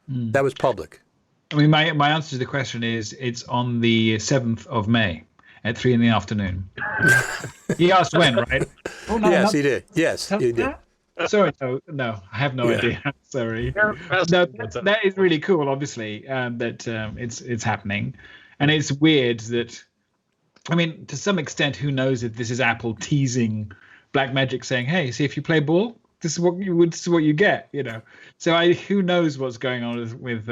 B: That was public.
D: I mean, my answer to the question is it's on the 7th of May at 3 p.m. He asked when, right?
B: Oh, no, yes, he did. Yes, he did.
D: Sorry, no, I have no idea. Sorry. No, that is really cool, obviously, that it's happening. And it's weird that, I mean, to some extent, who knows if this is Apple teasing Blackmagic, saying, "Hey, see if you play ball, this is what you get," So who knows what's going on with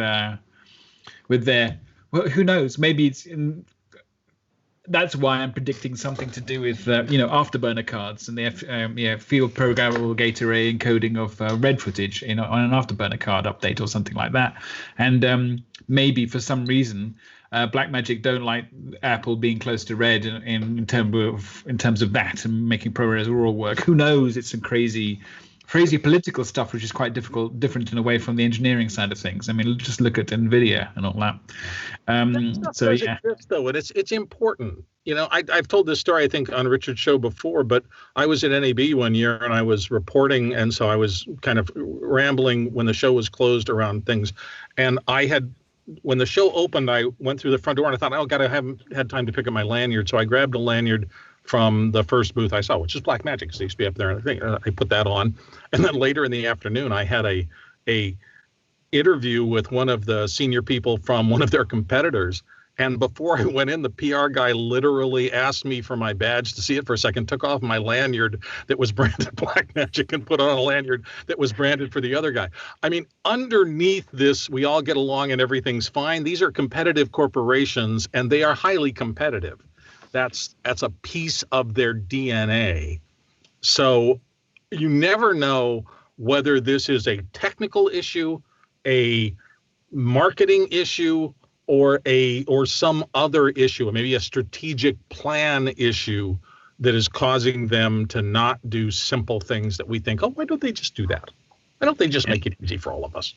D: their. Well, who knows? Maybe it's in. That's why I'm predicting something to do with afterburner cards and the field programmable gate array encoding of red footage on an afterburner card update or something like that, and maybe for some reason. Blackmagic don't like Apple being close to red in terms of that and making ProRes RAW work. Who knows? It's some crazy political stuff, which is quite different in a way from the engineering side of things. I mean, just look at NVIDIA and all that.
C: Exists, though, and it's important. I've told this story, I think, on Richard's show before, but I was at NAB one year and I was reporting, and so I was kind of rambling when the show was closed around things, and when the show opened, I went through the front door and I thought, oh, God, I haven't had time to pick up my lanyard. So I grabbed a lanyard from the first booth I saw, which is Blackmagic, because they used to be up there. And I put that on. And then later in the afternoon, I had a interview with one of the senior people from one of their competitors. And before I went in, the PR guy literally asked me for my badge to see it for a second, took off my lanyard that was branded Blackmagic and put on a lanyard that was branded for the other guy. I mean, underneath this, we all get along and everything's fine. These are competitive corporations, and they are highly competitive. That's a piece of their DNA. So you never know whether this is a technical issue, a marketing issue, or some other issue, maybe a strategic plan issue that is causing them to not do simple things that we think, oh, why don't they just do that? Why don't they just make it easy for all of us?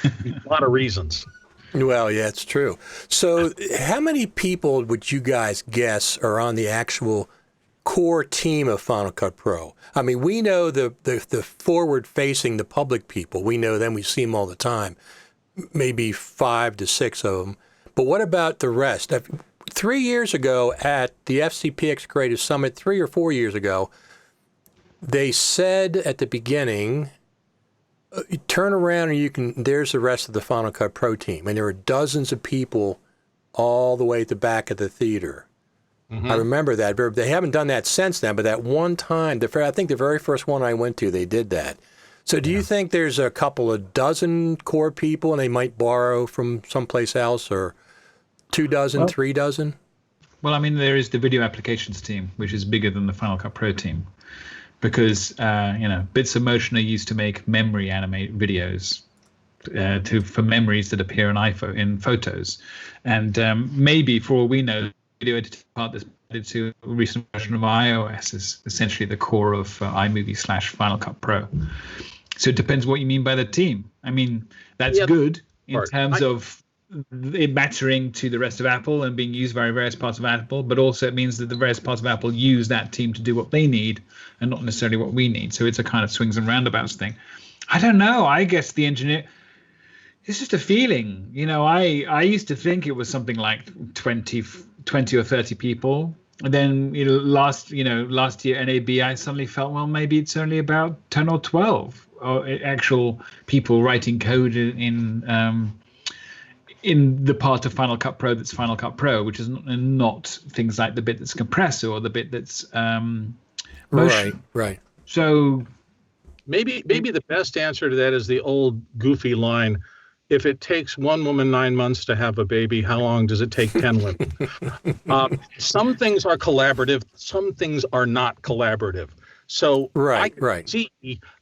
C: A lot of reasons.
B: Well, yeah, it's true. So how many people would you guys guess are on the actual core team of Final Cut Pro? I mean, we know the forward-facing, the public people. We know them. We see them all the time. Maybe 5 to 6 of them. But what about the rest? 3 years ago at the FCPX Creative Summit, 3 or 4 years ago, they said at the beginning You turn around and there's the rest of the Final Cut Pro team. And there are dozens of people all the way at the back of the theater. I remember that. They haven't done that since then, but that one time, I think the very first one I went to, they did that. So do you think there's a couple of dozen core people and they might borrow from someplace else, or 2 dozen, 3 dozen?
D: Well, I mean, there is the video applications team, which is bigger than the Final Cut Pro team, because Bits of Motion are used to make memory animate videos for memories that appear in photos, and maybe for all we know, video editing part that's added to a recent version of iOS is essentially the core of iMovie / Final Cut Pro. So it depends what you mean by the team. I mean, that's good in terms of it mattering to the rest of Apple and being used by various parts of Apple, but also it means that the various parts of Apple use that team to do what they need and not necessarily what we need. So it's a kind of swings and roundabouts thing. I don't know. I guess the engineer, it's just a feeling. I used to think it was something like 20 or 30 people. And then last year NAB, I suddenly felt, well, maybe it's only about 10 or 12 actual people writing code in the part of Final Cut Pro that's Final Cut Pro, which is not things like the bit that's compressor or the bit that's motion.
B: Right.
D: So
C: maybe the best answer to that is the old goofy line: if it takes one woman 9 months to have a baby, how long does it take 10 women? Some things are collaborative, some things are not collaborative. So I can see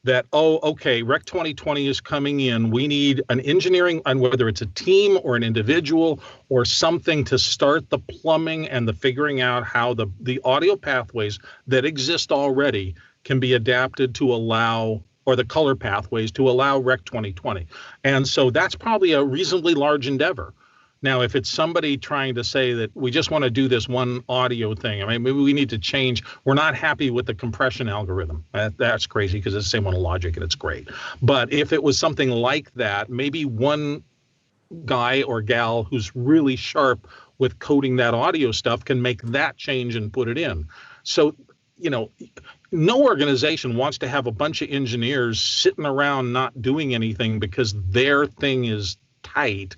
C: that, Rec 2020 is coming in. We need an engineering, and whether it's a team or an individual or something, to start the plumbing and the figuring out how the audio pathways that exist already can be adapted to allow, or the color pathways to allow Rec 2020. And so that's probably a reasonably large endeavor. Now, if it's somebody trying to say that we just want to do this one audio thing, I mean, maybe we need to change. We're not happy with the compression algorithm. That's crazy because it's the same one Logic and it's great. But if it was something like that, maybe one guy or gal who's really sharp with coding that audio stuff can make that change and put it in. So, no organization wants to have a bunch of engineers sitting around not doing anything because their thing is tight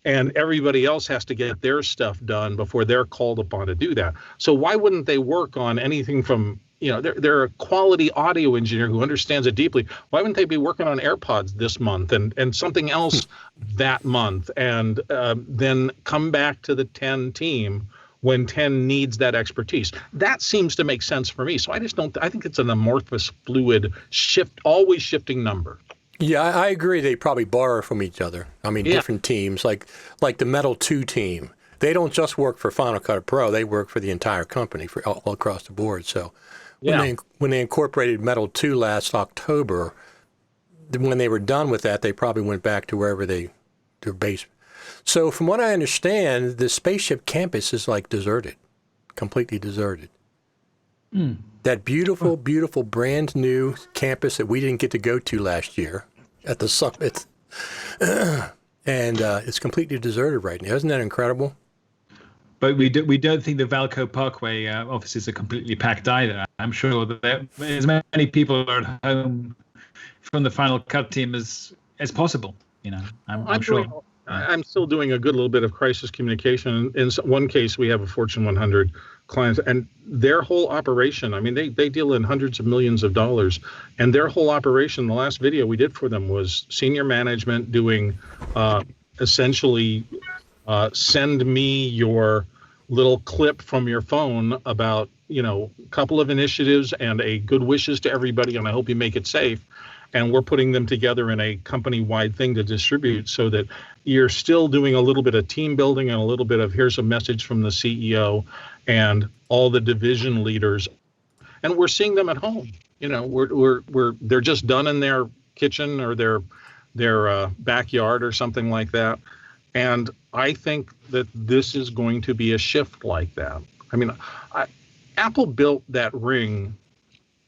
C: and everybody else has to get their stuff done before they're called upon to do that. So why wouldn't they work on anything from, they're a quality audio engineer who understands it deeply. Why wouldn't they be working on AirPods this month and something else that month, and then come back to the 10 team when 10 needs that expertise? That seems to make sense for me. So I think it's an amorphous, fluid, always shifting number.
B: Yeah, I agree. They probably borrow from each other. I mean, different teams, like the Metal 2 team. They don't just work for Final Cut Pro. They work for the entire company all across the board. So when they incorporated Metal 2 last October, when they were done with that, they probably went back to wherever their base. So from what I understand, the Spaceship campus is like deserted, completely deserted. That beautiful, beautiful brand new campus that we didn't get to go to last year at the summit. And it's completely deserted right now. Isn't that incredible?
D: But we don't think the Valco Parkway offices are completely packed either. I'm sure that as many people are at home from the Final Cut team as possible. I'm sure.
C: I'm still doing a good little bit of crisis communication. In one case, we have a Fortune 100 client, and their whole operation, I mean, they deal in hundreds of millions of dollars, and their whole operation, the last video we did for them was senior management doing essentially send me your little clip from your phone about, a couple of initiatives and a good wishes to everybody, and I hope you make it safe. And we're putting them together in a company-wide thing to distribute so that you're still doing a little bit of team building and a little bit of here's a message from the CEO and all the division leaders. And we're seeing them at home. They're just done in their kitchen or their backyard or something like that. And I think that this is going to be a shift like that. I mean, Apple built that ring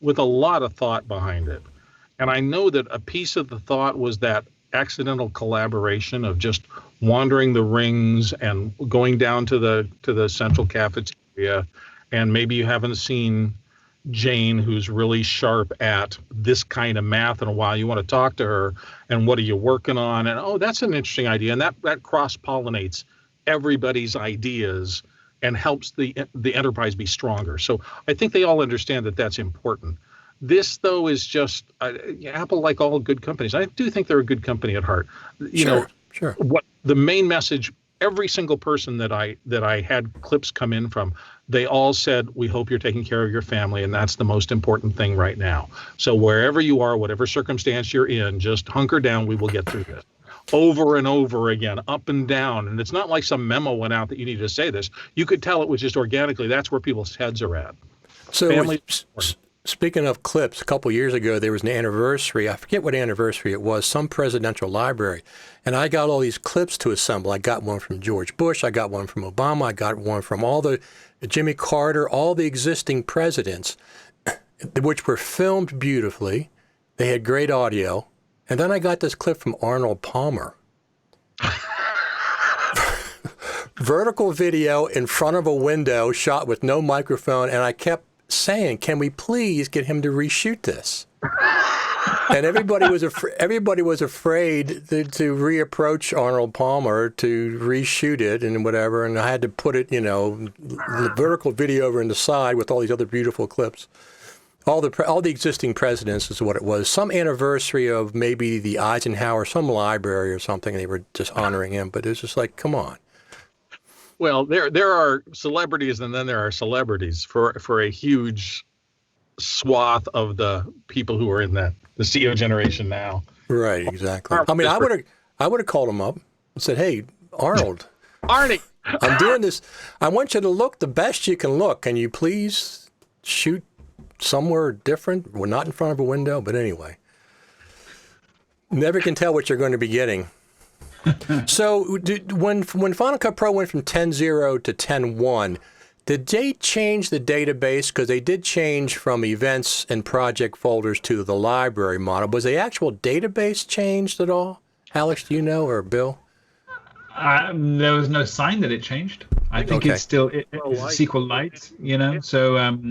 C: with a lot of thought behind it. And I know that a piece of the thought was that accidental collaboration of just wandering the rings and going down to the central cafeteria, and maybe you haven't seen Jane, who's really sharp at this kind of math in a while. You want to talk to her, and what are you working on? And, oh, that's an interesting idea. And that cross-pollinates everybody's ideas and helps the enterprise be stronger. So I think they all understand that that's important. This, though, is just Apple, like all good companies. I do think they're a good company at heart.
B: Sure.
C: What the main message, every single person that I had clips come in from, they all said, we hope you're taking care of your family, and that's the most important thing right now. So wherever you are, whatever circumstance you're in, just hunker down. We will get through this. Over and over again, up and down. And it's not like some memo went out that you need to say this. You could tell it was just organically. That's where people's heads are at.
B: So speaking of clips, a couple years ago, there was an anniversary. I forget what anniversary it was, some presidential library. And I got all these clips to assemble. I got one from George Bush. I got one from Obama. I got one from all the Jimmy Carter, all the existing presidents, which were filmed beautifully. They had great audio. And then I got this clip from Arnold Palmer. Vertical video in front of a window shot with no microphone. And I kept saying, can we please get him to reshoot this? And everybody was afraid to reapproach Arnold Palmer to reshoot it and whatever. And I had to put it, the vertical video over in the side with all these other beautiful clips. All the existing presidents is what it was. Some anniversary of maybe the Eisenhower, some library or something. They were just honoring him, but it's just like, come on.
C: Well, there are celebrities, and then there are celebrities for a huge swath of the people who are in the CEO generation now.
B: Right, exactly. I mean, I would have called him up and said, "Hey, Arnold,
C: Arnie,
B: I'm doing this. I want you to look the best you can look. Can you please shoot somewhere different? We're not in front of a window, but anyway, never can tell what you're going to be getting." So when Final Cut Pro went from 10.0 to 10.1, did they change the database? Because they did change from events and project folders to the library model. Was the actual database changed at all? Alex, do you know, or Bill?
D: There was no sign that it changed. I think it's still SQLite, So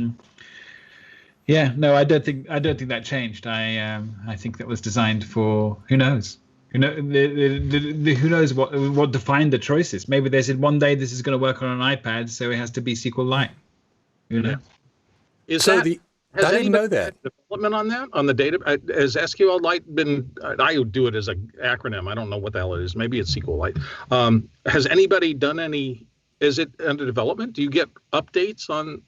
D: yeah, no, I don't think that changed. I think that was designed for who knows. Who knows what defined the choices? Maybe they said one day this is going to work on an iPad, so it has to be SQLite.
C: I
B: didn't know that.
C: Development on that, on the data, has SQLite been? I do it as an acronym. I don't know what the hell it is. Maybe it's SQLite. Has anybody done any? Is it under development? Do you get updates on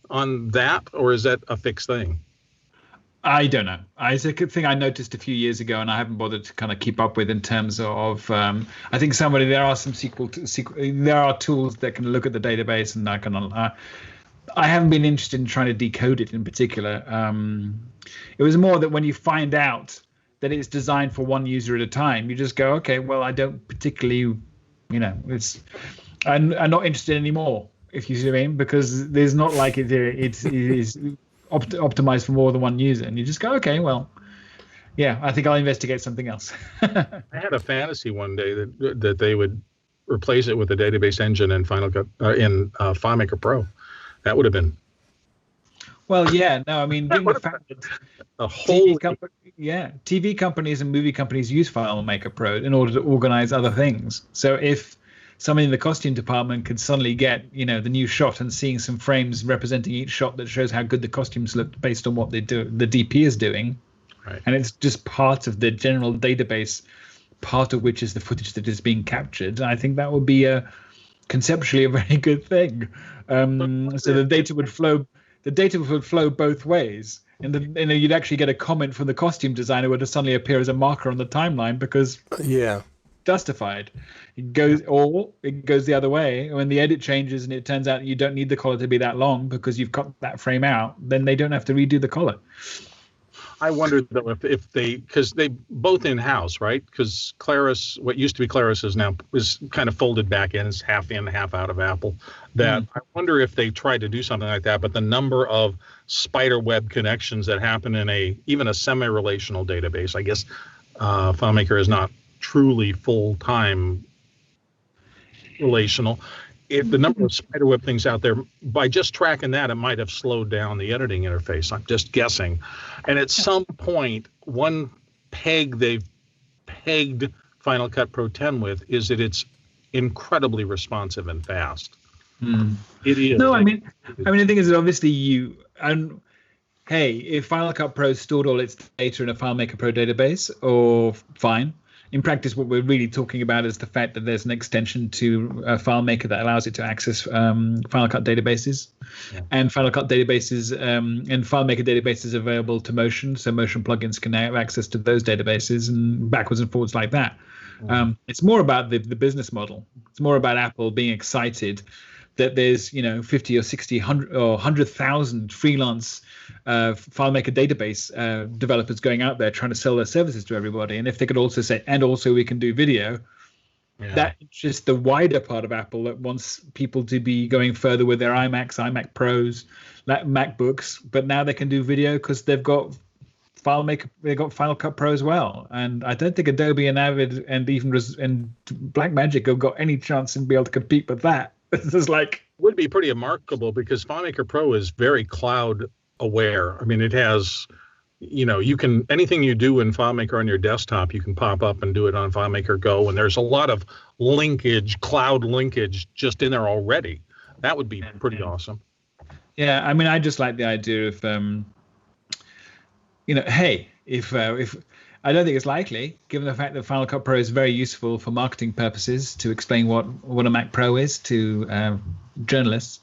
C: that, or is that a fixed thing?
D: I don't know. It's a good thing I noticed a few years ago, and I haven't bothered to kind of keep up with in terms of. I think there are some SQL. There are tools that can look at the database, and I haven't been interested in trying to decode it in particular. It was more that when you find out that it's designed for one user at a time, you just go, okay, well, I don't particularly, I'm not interested anymore. If you see what I mean, because there's not like it is. Optimized for more than one user, and you just go, okay, well, yeah, I think I'll investigate something else.
C: I had a fantasy one day that they would replace it with a database engine in Final Cut in FileMaker Pro. That would have been.
D: Well, yeah, no, I mean, given the fact that TV companies and movie companies use FileMaker Pro in order to organize other things. So if somebody in the costume department could suddenly get, the new shot and seeing some frames representing each shot that shows how good the costumes look based on what they do, the DP is doing. Right. And it's just part of the general database, part of which is the footage that is being captured. I think that would be conceptually a very good thing. So the data would flow both ways. And then you'd actually get a comment from the costume designer would suddenly appear as a marker on the timeline because justified. It goes the other way. When the edit changes and it turns out you don't need the collar to be that long because you've cut that frame out, then they don't have to redo the collar.
C: I wondered though if because they both in-house, right? Because Claris, what used to be Claris is kind of folded back in, it's half in, half out of Apple. That I wonder if they tried to do something like that, but the number of spider web connections that happen in even a semi-relational database, I guess FileMaker is not truly full-time relational. the number of spiderweb things out there, by just tracking that, it might have slowed down the editing interface. I'm just guessing. And at some point, one peg they've pegged Final Cut Pro 10 with is that it's incredibly responsive and fast. It is.
D: No, I mean, the thing is that obviously hey, if Final Cut Pro stored all its data in a FileMaker Pro database, or fine. In practice, what we're really talking about is the fact that there's an extension to FileMaker that allows it to access Final Cut databases, and Final Cut databases and FileMaker databases available to Motion, so Motion plugins can now have access to those databases and backwards and forwards like that. It's more about the business model. It's more about Apple being excited that there's 50 or 60 or 100,000 freelance FileMaker database developers going out there trying to sell their services to everybody. And if they could also say, and also we can do video, that's just the wider part of Apple that wants people to be going further with their iMacs, iMac Pros, MacBooks, but now they can do video because they've got FileMaker, they've got Final Cut Pro as well. And I don't think Adobe and Avid and even Blackmagic have got any chance in being able to compete with that. It's like,
C: would be pretty remarkable because FileMaker Pro is very cloud aware. I mean, it has, you can, anything you do in FileMaker on your desktop, you can pop up and do it on FileMaker Go. And there's a lot of cloud linkage just in there already. That would be pretty awesome.
D: Yeah, I mean, I just like the idea of, hey, if I don't think it's likely, given the fact that Final Cut Pro is very useful for marketing purposes to explain what a Mac Pro is to journalists.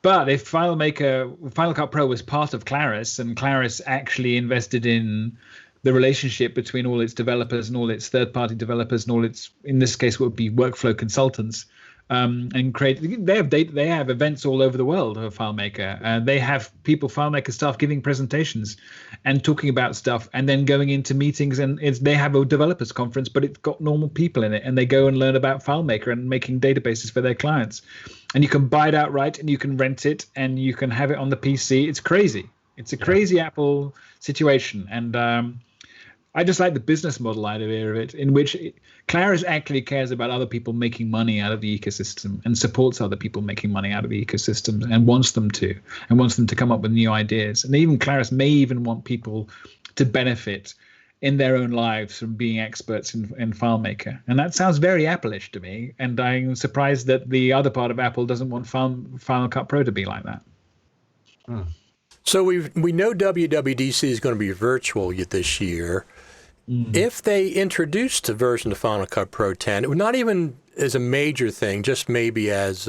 D: But if Final Cut Pro was part of Claris, and Claris actually invested in the relationship between all its developers and all its third-party developers and all its, in this case, what would be workflow consultants, and they have events all over the world of FileMaker. They have FileMaker staff giving presentations and talking about stuff, and then going into meetings, and they have a developers conference, but it's got normal people in it, and they go and learn about FileMaker and making databases for their clients. And you can buy it outright, and you can rent it, and you can have it on the PC. It's crazy. It's a crazy Apple situation, and I just like the business model idea of it, in which Claris actually cares about other people making money out of the ecosystem and supports other people making money out of the ecosystem and wants them to come up with new ideas. And even Claris may even want people to benefit in their own lives from being experts in FileMaker. And that sounds very Apple-ish to me. And I'm surprised that the other part of Apple doesn't want Final Cut Pro to be like that.
B: So we know WWDC is going to be virtual this year. If they introduced a version of Final Cut Pro 10, not even as a major thing, just maybe as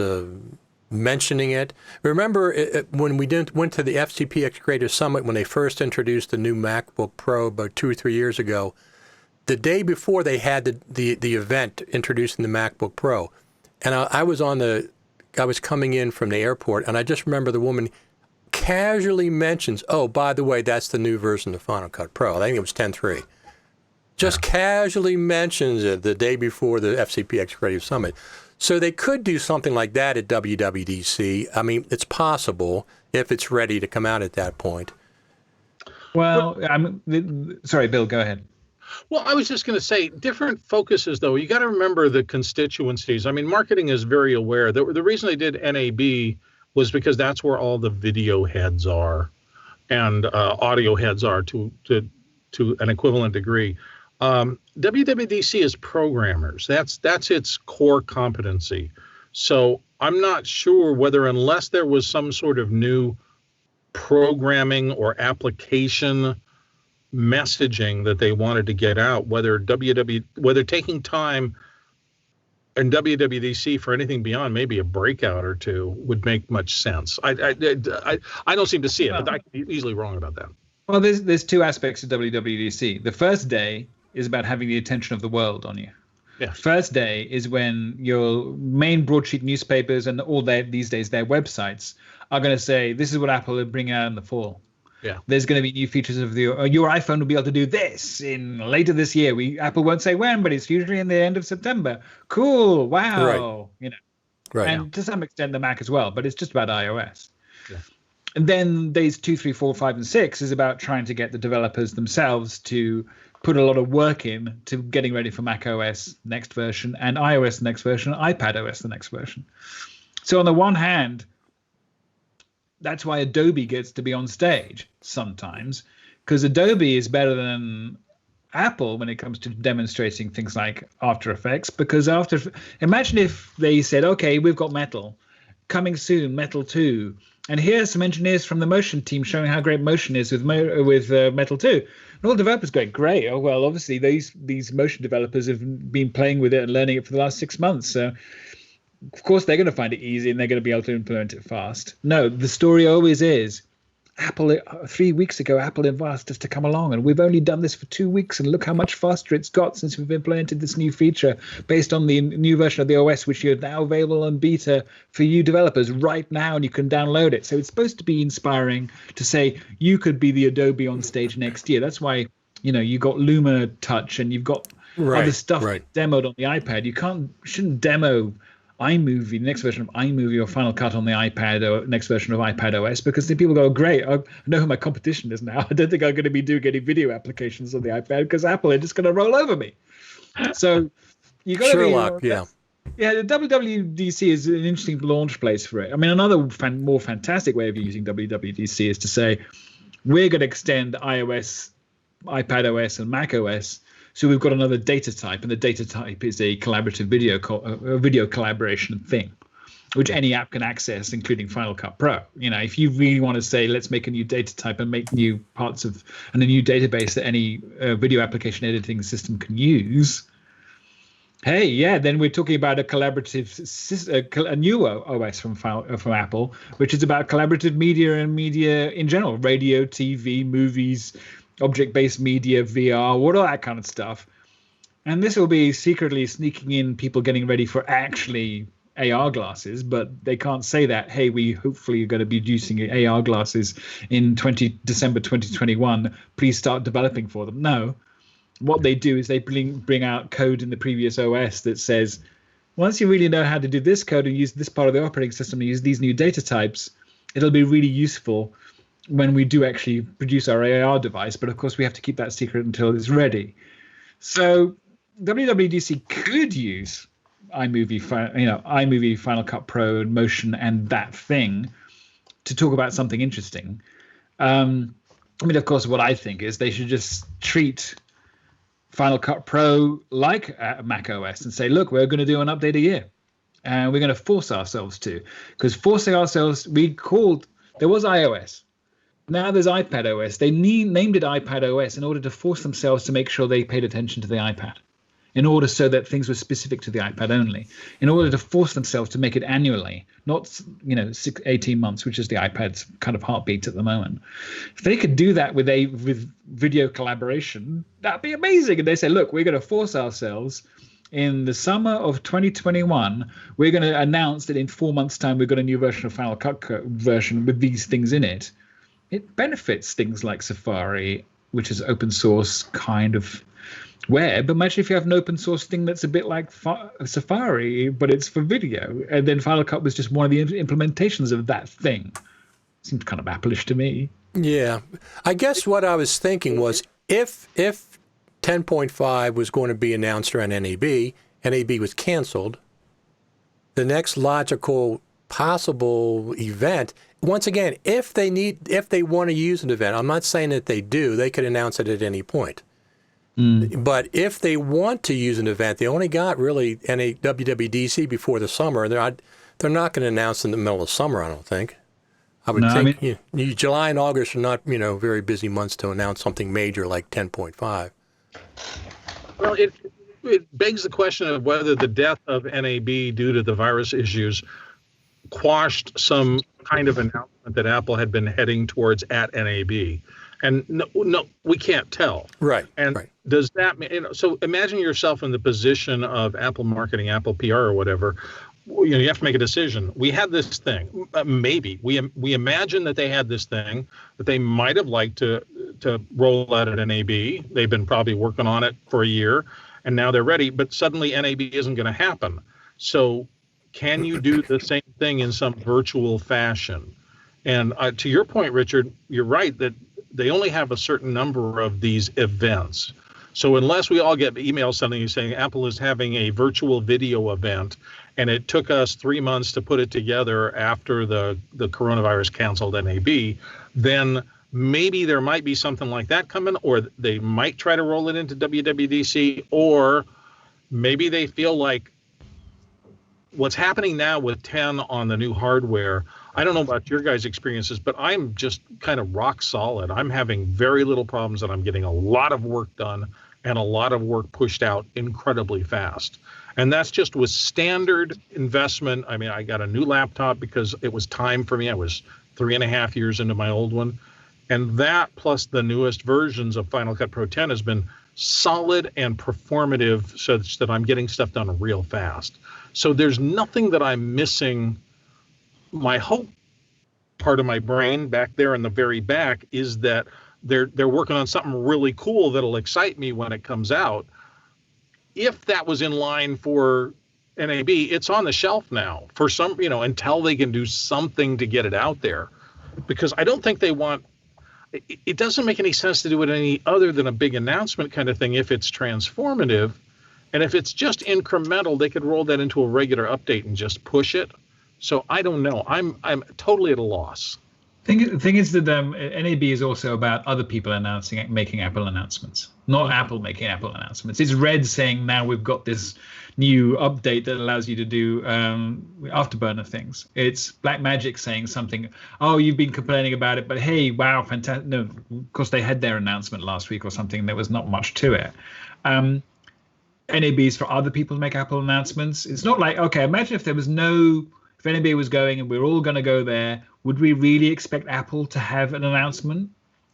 B: mentioning it. Remember when we went to the FCPX Creative Summit when they first introduced the new MacBook Pro about 2 or 3 years ago, the day before they had the event introducing the MacBook Pro. And I was coming in from the airport, and I just remember the woman casually mentions, oh, by the way, that's the new version of Final Cut Pro. I think it was 10.3. Just casually mentions it the day before the FCPX Creative Summit. So they could do something like that at WWDC. I mean, it's possible if it's ready to come out at that point.
D: Well, sorry, Bill, go ahead.
C: Well, I was just going to say, different focuses, though. You got to remember the constituencies. I mean, marketing is very aware. The reason they did NAB was because that's where all the video heads are and audio heads are to an equivalent degree. WWDC is programmers. That's its core competency. So I'm not sure whether, unless there was some sort of new programming or application messaging that they wanted to get out, whether taking time in WWDC for anything beyond maybe a breakout or two would make much sense. I don't seem to see it, but I could be easily wrong about that.
D: Well, there's two aspects of WWDC. The first day is about having the attention of the world on you.
C: Yeah.
D: First day is when your main broadsheet newspapers and all these days their websites are going to say, this is what Apple will bring out in the fall.
C: Yeah.
D: There's going to be new features of your iPhone will be able to do this in later this year. Apple won't say when, but it's usually in the end of September. Cool. Wow. Right.
B: Right.
D: And to some extent the Mac as well, but it's just about iOS.
C: Yeah.
D: And then days 2, 3, 4, 5, and 6 is about trying to get the developers themselves to put a lot of work in to getting ready for Mac OS next version and iOS the next version, and iPad OS the next version. So on the one hand, that's why Adobe gets to be on stage sometimes, because Adobe is better than Apple when it comes to demonstrating things like After Effects. Because imagine if they said, okay, we've got Metal coming soon, Metal 2, and here's some engineers from the Motion team showing how great Motion is with Metal 2. And all developers go, great. Oh, well, obviously these Motion developers have been playing with it and learning it for the last 6 months. So, of course, they're going to find it easy and they're going to be able to implement it fast. No, the story always is, Apple, 3 weeks ago, Apple asked us to come along, and we've only done this for 2 weeks, and look how much faster it's got since we've implemented this new feature based on the new version of the OS, which is now available on beta for you developers right now, and you can download it. So it's supposed to be inspiring to say you could be the Adobe on stage next year. That's why, you got Luma Touch, and you've got other stuff demoed on the iPad. You shouldn't demo iMovie, the next version of iMovie or Final Cut on the iPad, or next version of iPad OS, because then people go, great, I know who my competition is now. I don't think I'm going to be doing any video applications on the iPad because Apple are just going to roll over me. So you got to
B: Sherlock,
D: yeah, the WWDC is an interesting launch place for it. I mean, another more fantastic way of using WWDC is to say, we're going to extend iOS, iPad OS, and Mac OS. So we've got another data type, and the data type is a collaborative video collaboration thing, which any app can access, including Final Cut Pro. If you really want to say, let's make a new data type and make new parts of and a new database that any video application editing system can use, hey, yeah, then we're talking about a collaborative, a new OS from Apple, which is about collaborative media and media in general, radio, TV, movies, object-based media, VR, all that kind of stuff. And this will be secretly sneaking in people getting ready for actually AR glasses, but they can't say that, hey, we hopefully are going to be using AR glasses in December 2021. Please start developing for them. No. What they do is they bring out code in the previous OS that says, once you really know how to do this code and use this part of the operating system and use these new data types, it'll be really useful when we do actually produce our AR device, but of course we have to keep that secret until it's ready. So WWDC could use iMovie, Final Cut Pro, and Motion, and that thing to talk about something interesting. Of course, what I think is they should just treat Final Cut Pro like Mac OS and say, look, we're going to do an update a year, and we're going to force ourselves to, because forcing ourselves, there was iOS. Now there's iPad OS. They named it iPad OS in order to force themselves to make sure they paid attention to the iPad, in order so that things were specific to the iPad only, in order to force themselves to make it annually, not 18 months, which is the iPad's kind of heartbeat at the moment. If they could do that with video collaboration, that'd be amazing. And they say, look, we're going to force ourselves. In the summer of 2021, we're going to announce that in 4 months' time, we've got a new version of Final Cut version with these things in it. It benefits things like Safari, which is open source kind of web. Imagine if you have an open source thing that's a bit like Safari, but it's for video. And then Final Cut was just one of the implementations of that thing. Seems kind of Apple-ish to me.
B: Yeah. I guess what I was thinking was if 10.5 was going to be announced around NAB was canceled, the next logical possible event, once again, if they want to use an event, I'm not saying that they do, they could announce it at any point. But if they want to use an event, they only got really WWDC before the summer. They're not going to announce in the middle of summer, I don't think. I would think July and August are not, very busy months to announce something major like 10.5.
C: Well, it begs the question of whether the death of NAB due to the virus issues quashed some kind of announcement that Apple had been heading towards at NAB. And no, we can't tell.
B: Right.
C: And does that mean, so imagine yourself in the position of Apple marketing, Apple PR or whatever. You have to make a decision. We had this thing, maybe we imagine that they had this thing that they might have liked to roll out at NAB. They've been probably working on it for a year, and now they're ready. But suddenly NAB isn't going to happen. So can you do the same thing in some virtual fashion? And to your point, Richard, you're right that they only have a certain number of these events. So unless we all get emails sending you saying Apple is having a virtual video event, and it took us 3 months to put it together after the coronavirus canceled NAB, then maybe there might be something like that coming, or they might try to roll it into WWDC, or maybe they feel like what's happening now with 10 on the new hardware. I don't know about your guys' experiences, but I'm just kind of rock solid. I'm having very little problems, and I'm getting a lot of work done and a lot of work pushed out incredibly fast. And that's just with standard investment. I mean, I got a new laptop because it was time for me. I was 3.5 years into my old one. And that plus the newest versions of Final Cut Pro 10 has been solid and performative such that I'm getting stuff done real fast. So there's nothing that I'm missing. My hope part of my brain back there in the very back is that they're working on something really cool that'll excite me when it comes out. If that was in line for NAB, it's on the shelf now for some, until they can do something to get it out there. Because I don't think they want, it doesn't make any sense to do it any other than a big announcement kind of thing if it's transformative. And if it's just incremental, they could roll that into a regular update and just push it. So I don't know. I'm totally at a loss.
D: The thing is that NAB is also about other people making Apple announcements, not Apple making Apple announcements. It's Red saying now we've got this new update that allows you to do afterburner things. It's Blackmagic saying something. Oh, you've been complaining about it, but hey, wow, fantastic. No, of course they had their announcement last week or something. There was not much to it. NAB is for other people to make Apple announcements. It's not like, okay, imagine if NAB was going and we're all going to go there, would we really expect Apple to have an announcement?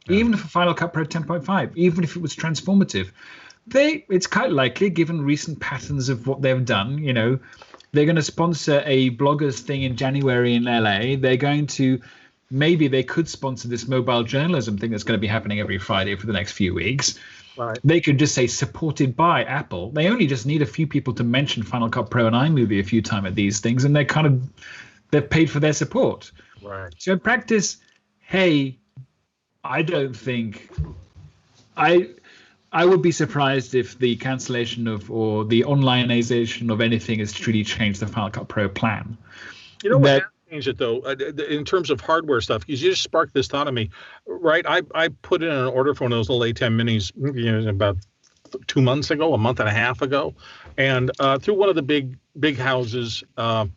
D: Yeah. Even for Final Cut Pro 10.5, even if it was transformative, it's quite likely, given recent patterns of what they've done, they're going to sponsor a bloggers thing in January in LA. They're going to, maybe they could sponsor this mobile journalism thing that's going to be happening every Friday for the next few weeks.
C: Right.
D: They could just say supported by Apple. They only just need a few people to mention Final Cut Pro and iMovie a few times at these things, and they're paid for their support.
C: Right.
D: So in practice, hey, I don't think I would be surprised if the cancellation or the onlineization of anything has truly changed the Final Cut Pro plan.
C: You know what? Change it though in terms of hardware stuff, because you just sparked this thought of me, right? I put in an order for one of those little A10 minis about 2 months ago, a month and a half ago, and through one of the big houses, and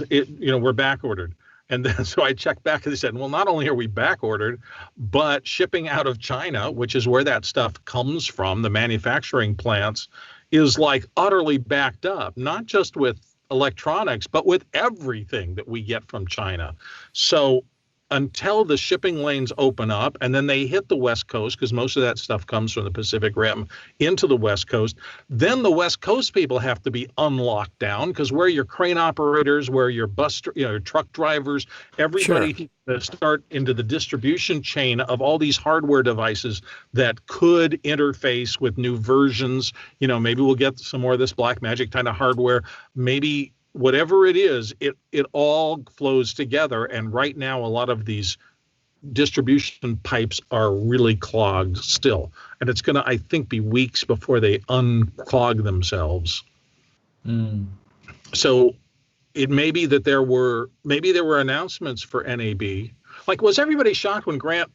C: it we're back ordered. And then so I checked back and they said, well, not only are we back ordered, but shipping out of China, which is where that stuff comes from, the manufacturing plants, is like utterly backed up, not just with electronics, but with everything that we get from China. So until the shipping lanes open up and then they hit the West Coast, because most of that stuff comes from the Pacific Rim into the West Coast, then the West Coast people have to be unlocked down, because where your crane operators, where your your truck drivers, everybody to start into the distribution chain of all these hardware devices that could interface with new versions. Maybe we'll get some more of this Blackmagic kind of hardware. Maybe whatever it is, it all flows together. And right now, a lot of these distribution pipes are really clogged still. And it's going to, I think, be weeks before they unclog themselves.
D: Mm.
C: So it may be that there were announcements for NAB. Like, was everybody shocked when Grant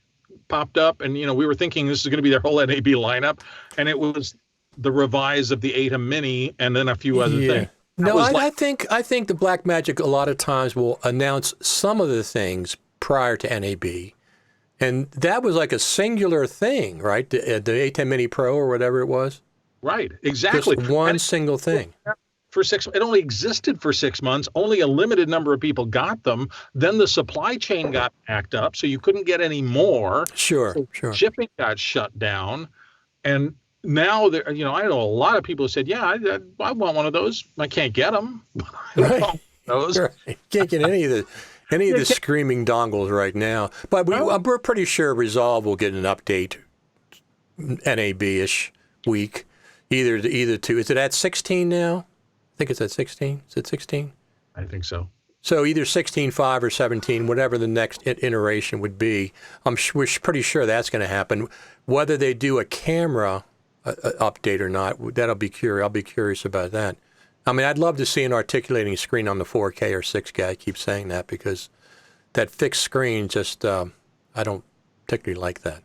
C: popped up and, we were thinking this is going to be their whole NAB lineup, and it was the revise of the ATEM Mini and then a few other things.
B: No, I think the Blackmagic a lot of times will announce some of the things prior to NAB, and that was like a singular thing, right? The A10 Mini Pro or whatever it was.
C: Right, exactly.
B: Just one single thing.
C: It only existed for 6 months. Only a limited number of people got them. Then the supply chain got backed up, so you couldn't get any more.
B: Sure.
C: Shipping got shut down, and now there, I know a lot of people who said, "Yeah, I want one of those. I can't get them."
B: Right.
C: Those.
B: Right. Can't get any of the screaming dongles right now. But we're pretty sure Resolve will get an update, NAB-ish week, either to. Is it at 16 now? I think it's at 16. Is it 16?
C: I think so.
B: So either 16.5 or 17, whatever the next iteration would be. We're pretty sure that's going to happen. Whether they do a camera update or not. I'll be curious about that. I mean, I'd love to see an articulating screen on the 4K or 6K. I keep saying that because that fixed screen just, I don't particularly like that.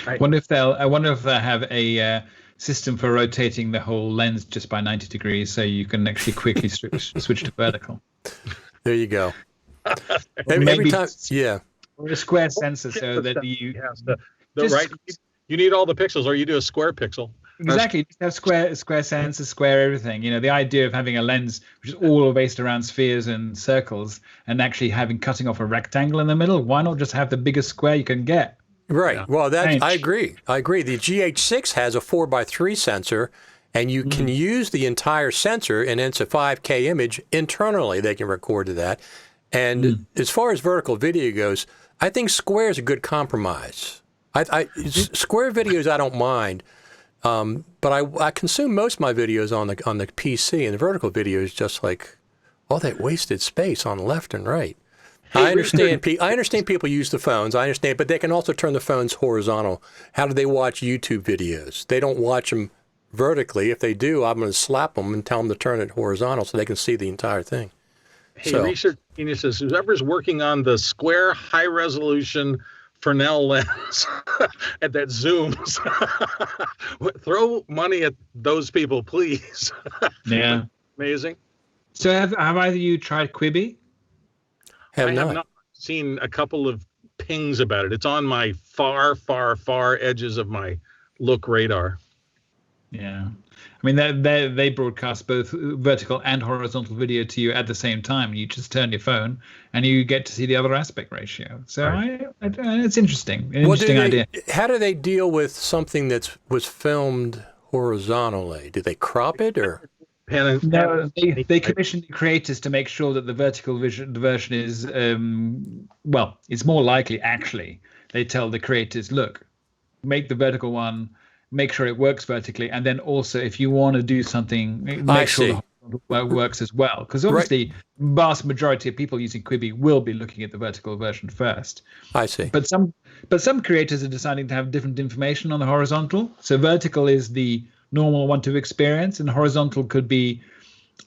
D: I wonder if they'll have a system for rotating the whole lens just by 90 degrees, so you can actually quickly switch to vertical.
B: There you go. Every time, yeah.
D: Or a square sensor, so that you
C: You need all the pixels, or you do a square pixel.
D: Exactly. Just have square sensors, square everything. You know, the idea of having a lens which is all based around spheres and circles, and actually cutting off a rectangle in the middle. Why not just have the biggest square you can get?
B: Right. Yeah. Well, I agree. The GH6 has a 4x3 sensor, and you can use the entire sensor, and it's a 5K image internally. They can record to that. And as far as vertical video goes, I think square is a good compromise. Square videos I don't mind. But I consume most of my videos on the PC, and the vertical video is just like all that wasted space on left and right. I understand people use the phones. I understand, but they can also turn the phones horizontal. How do they watch YouTube videos? They don't watch them vertically. If they do, I'm going to slap them and tell them to turn it horizontal so they can see the entire thing.
C: Hey, Research Genius says, whoever's working on the square high-resolution Fresnel lens and that zooms, throw money at those people, please.
D: Yeah.
C: Amazing.
D: So have either of you tried Quibi?
C: I have not seen a couple of pings about it. It's on my far, far, far edges of my look radar.
D: Yeah. I mean, they broadcast both vertical and horizontal video to you at the same time. You just turn your phone and you get to see the other aspect ratio. So it's interesting. Interesting idea.
B: How do they deal with something that was filmed horizontally? Do they crop it or?
D: No, they commissioned the creators to make sure that the vertical version is, it's more likely, actually. They tell the creators, look, make the vertical one, make sure it works vertically, and then also, if you want to do something, make sure the horizontal works as well. Because obviously, vast majority of people using Quibi will be looking at the vertical version first.
B: I see.
D: But some creators are deciding to have different information on the horizontal. So vertical is the normal one to experience, and horizontal could be,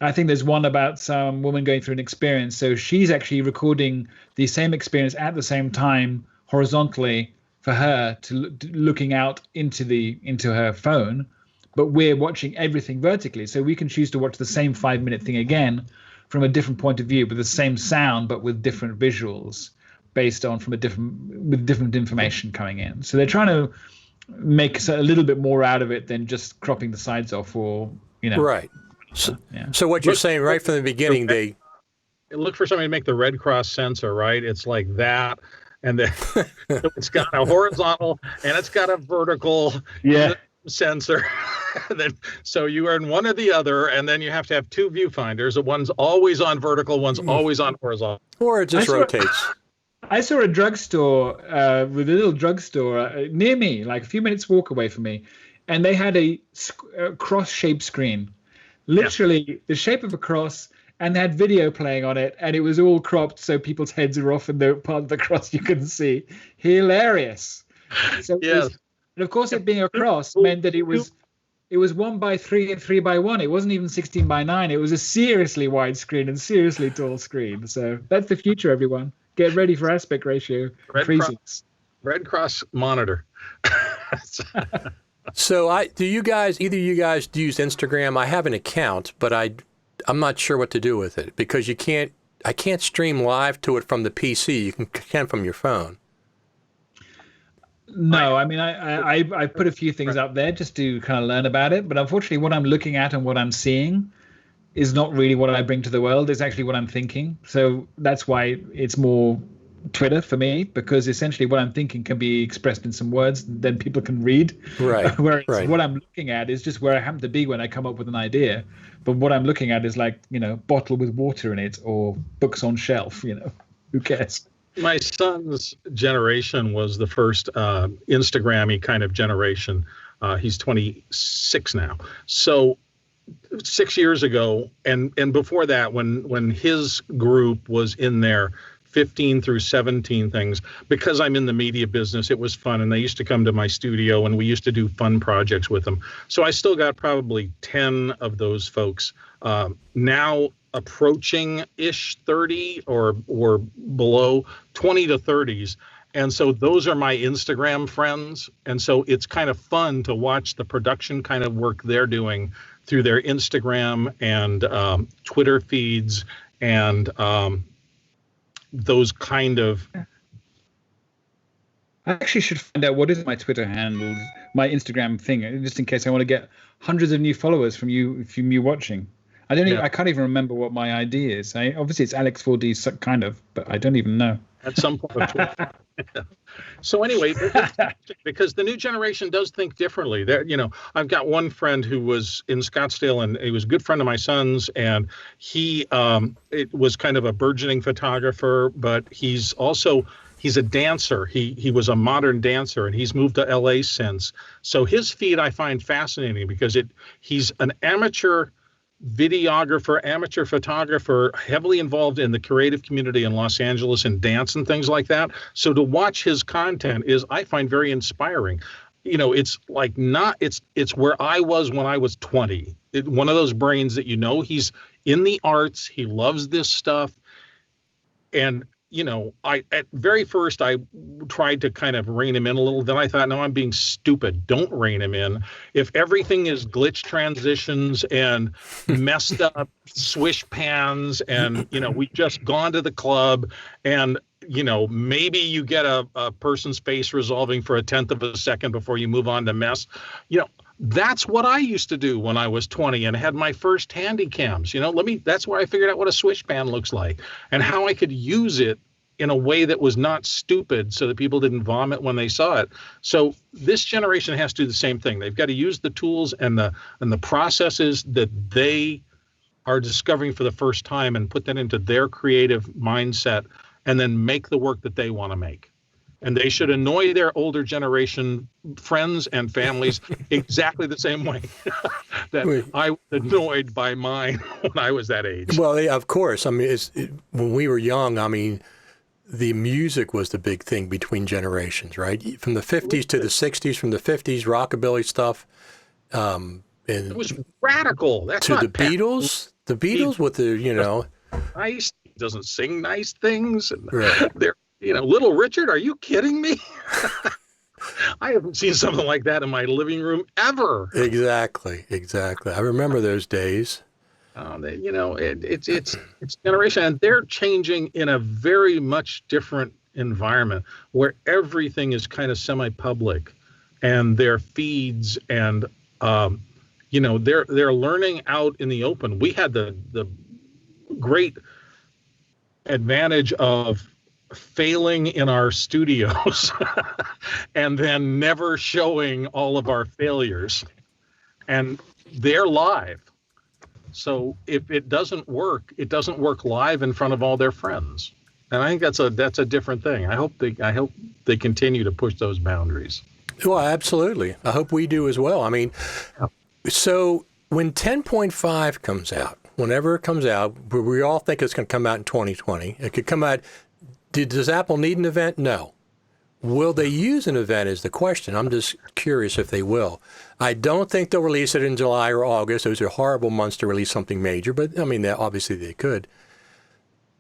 D: I think there's one about some woman going through an experience. So she's actually recording the same experience at the same time horizontally for her to looking out into her phone, but we're watching everything vertically. So we can choose to watch the same 5-minute thing again from a different point of view, with the same sound, but with different visuals based on with different information coming in. So they're trying to make a little bit more out of it than just cropping the sides off, or
B: Right. So what you're saying right from the beginning, they
C: look for somebody to make the Red Cross sensor, right? It's like that, and then it's got a horizontal and it's got a vertical sensor. And then, so you are in one or the other, and then you have to have two viewfinders. One's always on vertical, one's always on horizontal.
B: Or it just rotates.
D: I saw a drugstore with a little drugstore near me, like a few minutes walk away from me, and they had a cross-shaped screen, literally the shape of a cross, and they had video playing on it, and it was all cropped so people's heads are off and the part of the cross you couldn't see. Hilarious. So and of course, it being a cross meant that it was 1x3 and 3x1. It wasn't even 16:9. It was a seriously wide screen and seriously tall screen. So that's the future, everyone. Get ready for aspect ratio increases.
C: Red Cross monitor.
B: So either you guys use Instagram? I have an account, but I'm not sure what to do with it, because I can't stream live to it from the PC. You can from your phone.
D: No, I mean, I put a few things up there just to kind of learn about it, but unfortunately what I'm looking at and what I'm seeing is not really what I bring to the world. It's actually what I'm thinking. So that's why it's more Twitter for me, because essentially what I'm thinking can be expressed in some words then people can read.
B: Right.
D: Whereas what I'm looking at is just where I happen to be when I come up with an idea. But what I'm looking at is like, bottle with water in it, or books on shelf, who cares?
C: My son's generation was the first Instagram-y kind of generation. He's 26 now. So 6 years ago, and before that, when his group was in their 15 through 17 things. Because I'm in the media business, it was fun. And they used to come to my studio and we used to do fun projects with them. So I still got probably 10 of those folks now approaching-ish 30 or below, 20 to 30s. And so those are my Instagram friends. And so it's kind of fun to watch the production kind of work they're doing through their Instagram and Twitter feeds and those kind of.
D: I actually should find out what is my Twitter handle, my Instagram thing, just in case I want to get hundreds of new followers from you watching. I don't. I can't even remember what my ID is. Obviously it's Alex4D kind of, but I don't even know.
C: At some point. So anyway, because the new generation does think differently. I've got one friend who was in Scottsdale, and he was a good friend of my son's, and he it was kind of a burgeoning photographer, but he's a dancer. He was a modern dancer, and he's moved to LA since. So his feed I find fascinating because he's an amateur videographer, amateur photographer, heavily involved in the creative community in Los Angeles and dance and things like that. So to watch his content I find very inspiring. It's like it's where I was when I was 20. One of those brains that he's in the arts, he loves this stuff. And at very first I tried to kind of rein him in a little. Then I thought, no, I'm being stupid. Don't rein him in. If everything is glitch transitions and messed up swish pans and, we just gone to the club and, maybe you get a person's face resolving for 1/10 of a second before you move on to mess, that's what I used to do when I was 20 and had my first handy cams. That's where I figured out what a swish pan looks like and how I could use it in a way that was not stupid so that people didn't vomit when they saw it. So this generation has to do the same thing. They've got to use the tools and the processes that they are discovering for the first time and put that into their creative mindset and then make the work that they want to make. And they should annoy their older generation friends and families exactly the same way that I was annoyed by mine when I was that age.
B: Well, yeah, of course. I mean, when we were young, the music was the big thing between generations, right? From the 50s to the 60s, from the 50s, rockabilly stuff. And
C: it was radical. That's
B: to
C: not
B: the Beatles. The Beatles with the,
C: nice, doesn't sing nice things. And
B: right.
C: They're, Little Richard, are you kidding me? I haven't seen something like that in my living room ever.
B: Exactly. I remember those days.
C: It's generation, and they're changing in a very much different environment where everything is kind of semi-public, and their feeds and they're learning out in the open. We had the great advantage of failing in our studios and then never showing all of our failures, and they're live. So if it doesn't work live in front of all their friends. And I think that's a different thing. I hope they continue to push those boundaries.
B: Well, absolutely. I hope we do as well. So when 10.5 comes out, whenever it comes out, we all think it's going to come out in 2020. It could come out. Does Apple need an event? No. Will they use an event is the question. I'm just curious if they will. I don't think they'll release it in July or August. Those are horrible months to release something major, but obviously they could.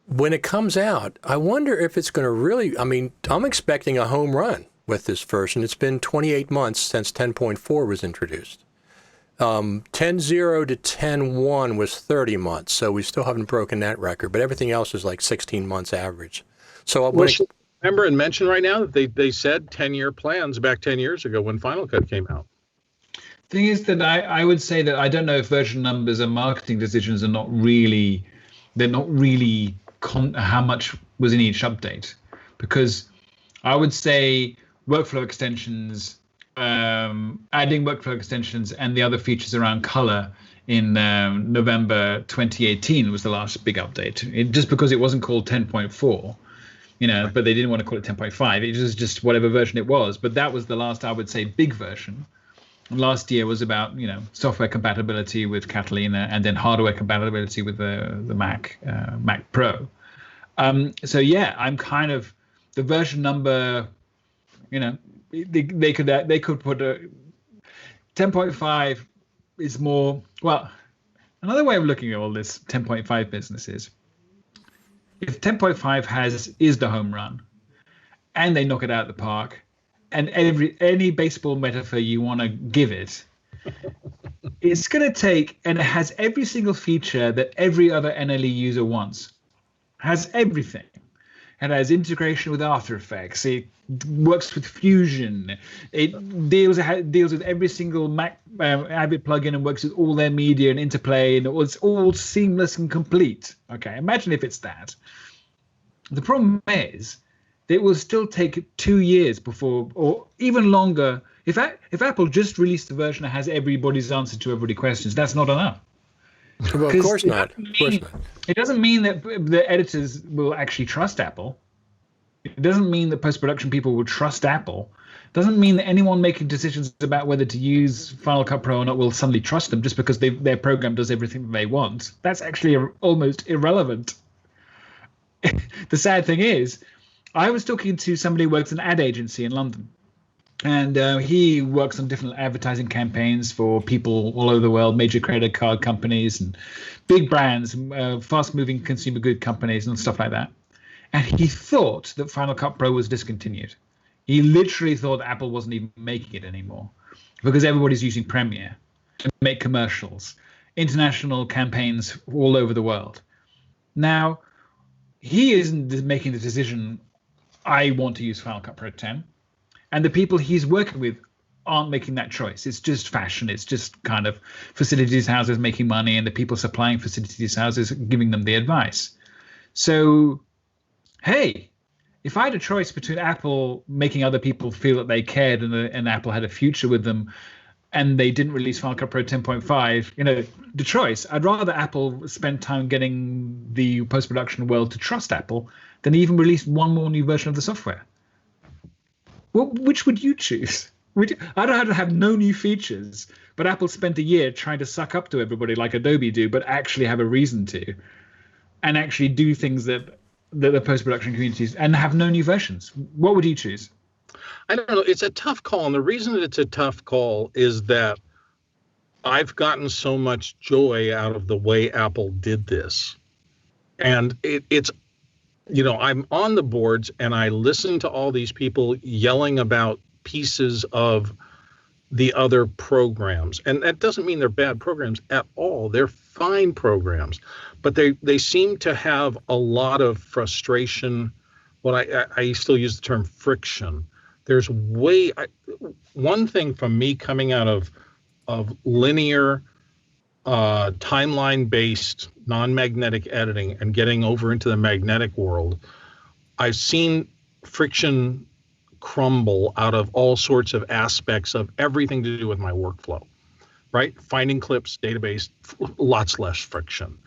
B: When it comes out, I wonder if it's going to really, I'm expecting a home run with this version. It's been 28 months since 10.4 was introduced. 10.0 to 10.1 was 30 months, so we still haven't broken that record, but everything else is like 16 months average. So
C: remember and mention right now that they said 10-year plans back 10 years ago when Final Cut came out.
D: Thing is that I would say that I don't know if version numbers and marketing decisions are not really how much was in each update, because I would say workflow extensions, adding workflow extensions and the other features around color in November 2018 was the last big update. Just because it wasn't called 10.4. But they didn't want to call it 10.5. It was just whatever version it was. But that was the last, I would say, big version. Last year was about, software compatibility with Catalina and then hardware compatibility with the Mac Pro. So yeah, I'm kind of the version number. They could put a 10.5 is more. Well, another way of looking at all this 10.5 business is if 10.5 is the home run, and they knock it out of the park, and any baseball metaphor you want to give it, it's going to take, and it has every single feature that every other NLE user wants. Has everything. It has integration with After Effects. It works with Fusion. It deals with every single Mac Avid plugin and works with all their media and interplay, and it's all seamless and complete. Okay, imagine if it's that. The problem is, it will still take 2 years before, or even longer. If Apple just released the version that has everybody's answer to everybody's questions, that's not enough.
B: Well, of course not.
D: It doesn't mean that the editors will actually trust Apple. It doesn't mean that post-production people will trust Apple. It doesn't mean that anyone making decisions about whether to use Final Cut Pro or not will suddenly trust them just because their program does everything that they want. That's actually almost irrelevant. The sad thing is, I was talking to somebody who works in an ad agency in London. And he works on different advertising campaigns for people all over the world, major credit card companies and big brands, fast-moving consumer good companies and stuff like that. And he thought that Final Cut Pro was discontinued. He literally thought Apple wasn't even making it anymore because everybody's using Premiere to make commercials, international campaigns all over the world. Now, he isn't making the decision, I want to use Final Cut Pro 10. And the people he's working with aren't making that choice. It's just fashion. It's just kind of facilities houses making money and the people supplying facilities houses giving them the advice. So, hey, if I had a choice between Apple making other people feel that they cared and Apple had a future with them and they didn't release Final Cut Pro 10.5, the choice, I'd rather Apple spend time getting the post-production world to trust Apple than even release one more new version of the software. Well, which would you choose? I'd rather have no new features, but Apple spent a year trying to suck up to everybody like Adobe do, but actually have a reason to, and actually do things that the post-production communities and have no new versions. What would you choose?
C: I don't know. It's a tough call. And the reason that it's a tough call is that I've gotten so much joy out of the way Apple did this. And it's I'm on the boards and I listen to all these people yelling about pieces of the other programs. And that doesn't mean they're bad programs at all. They're fine programs, but they seem to have a lot of frustration. I still use the term friction. There's one thing from me coming out of linear timeline-based non-magnetic editing and getting over into the magnetic world, I've seen friction crumble out of all sorts of aspects of everything to do with my workflow, right? Finding clips, database, lots less friction.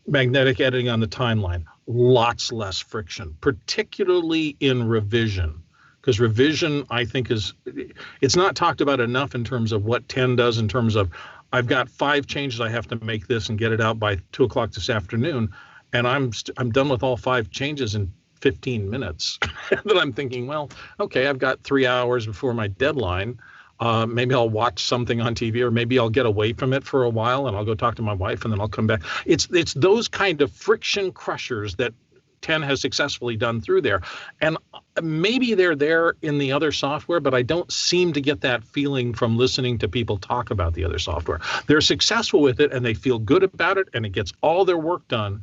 C: Magnetic editing on the timeline, lots less friction, particularly in revision. Because revision, I think, it's not talked about enough in terms of what 10 does in terms of I've got 5 changes. I have to make this and get it out by 2 o'clock this afternoon. And I'm done with all 5 changes in 15 minutes. Then I'm thinking, well, okay, I've got 3 hours before my deadline. Maybe I'll watch something on TV, or maybe I'll get away from it for a while and I'll go talk to my wife and then I'll come back. It's those kind of friction crushers that 10 has successfully done through there. And maybe they're there in the other software, but I don't seem to get that feeling from listening to people talk about the other software. They're successful with it and they feel good about it and it gets all their work done.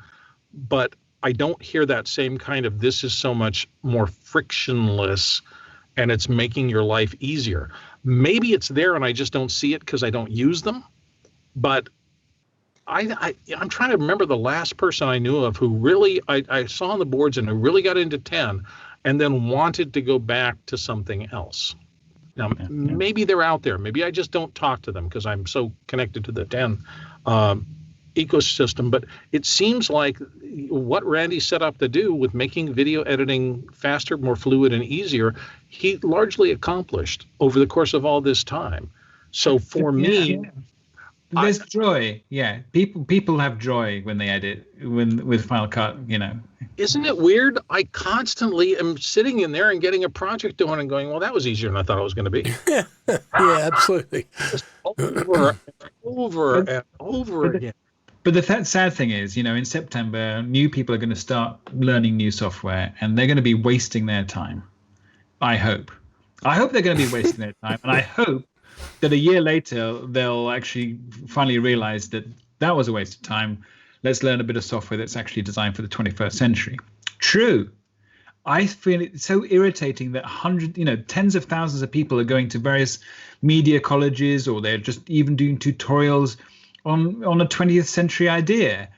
C: But I don't hear that same kind of, this is so much more frictionless and it's making your life easier. Maybe it's there and I just don't see it because I don't use them. But I'm trying to remember the last person I knew of who really I saw on the boards and who really got into 10 and then wanted to go back to something else. Now, maybe they're out there. Maybe I just don't talk to them because I'm so connected to the 10 ecosystem. But it seems like what Randy set up to do with making video editing faster, more fluid, and easier, he largely accomplished over the course of all this time. So for me,
D: There's joy. Yeah. People have joy when they edit with Final Cut,
C: Isn't it weird? I constantly am sitting in there and getting a project done and going, well, that was easier than I thought it was going to be.
B: Yeah, absolutely.
C: Just over and over and over again.
D: But the sad thing is, in September, new people are going to start learning new software, and they're going to be wasting their time. I hope they're going to be wasting their time, and I hope that a year later they'll actually finally realize that was a waste of time. Let's learn a bit of software that's actually designed for the 21st century. True. I feel it so irritating that tens of thousands of people are going to various media colleges, or they're just even doing tutorials on a 20th century idea.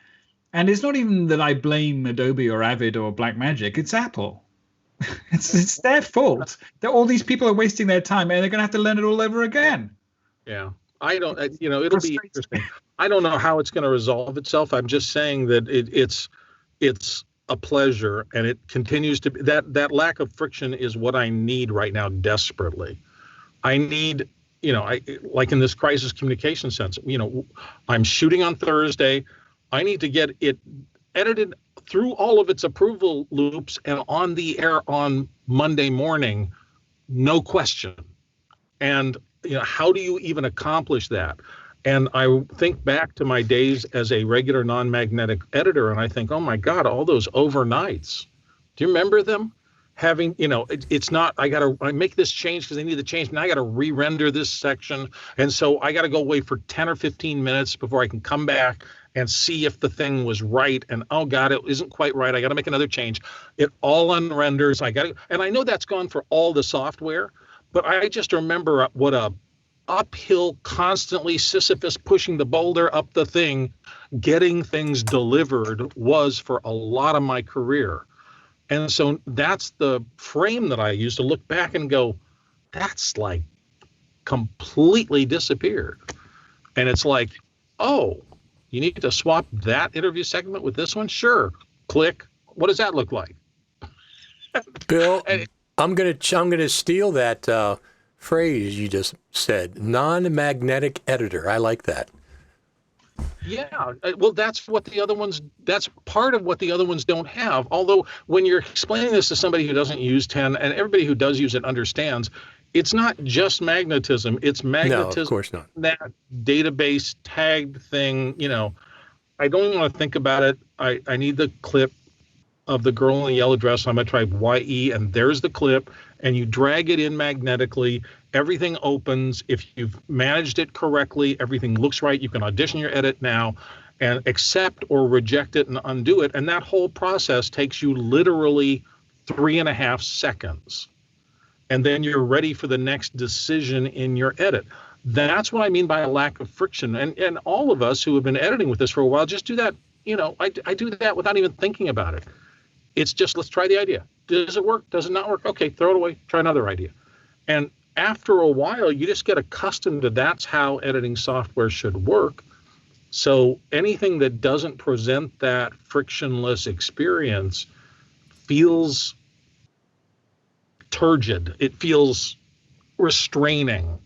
D: And it's not even that I blame Adobe or Avid or Blackmagic, it's Apple. It's their fault that all these people are wasting their time, and they're going to have to learn it all over again.
C: Yeah, I don't, it'll be interesting. I don't know how it's going to resolve itself. I'm just saying that it's a pleasure, and it continues to be that lack of friction is what I need right now desperately. I need, like in this crisis communication sense, I'm shooting on Thursday. I need to get it edited through all of its approval loops and on the air on Monday morning, no question. And how do you even accomplish that? And I think back to my days as a regular non-magnetic editor, and I think, oh my God, all those overnights. Do you remember them? Having, it's not, I make this change because I need the change. Now I got to re-render this section. And so I got to go away for 10 or 15 minutes before I can come back and see if the thing was right. And oh God, it isn't quite right. I got to make another change. It all unrenders. And I know that's gone for all the software, but I just remember what a uphill, constantly Sisyphus pushing the boulder up the thing, getting things delivered was for a lot of my career. And so that's the frame that I use to look back and go, that's like completely disappeared. And it's like, oh, you need to swap that interview segment with this one? Sure. Click. What does that look like?
B: Bill, I'm gonna steal that phrase you just said. Non-magnetic editor. I like that.
C: Yeah, well, that's part of what the other ones don't have. Although when you're explaining this to somebody who doesn't use 10, and everybody who does use it understands, it's not just magnetism. It's magnetism.
B: No, of course not.
C: That database tagged thing, I don't even want to think about it. I need the clip of the girl in the yellow dress. I'm going to try YE, and there's the clip, and you drag it in magnetically. Everything opens. If you've managed it correctly, everything looks right. You can audition your edit now and accept or reject it and undo it. And that whole process takes you literally 3.5 seconds. And then you're ready for the next decision in your edit. That's what I mean by a lack of friction. And all of us who have been editing with this for a while just do that. I do that without even thinking about it. It's just, let's try the idea. Does it work? Does it not work? Okay, throw it away. Try another idea. And after a while, you just get accustomed to that's how editing software should work. So anything that doesn't present that frictionless experience feels turgid. It feels restraining.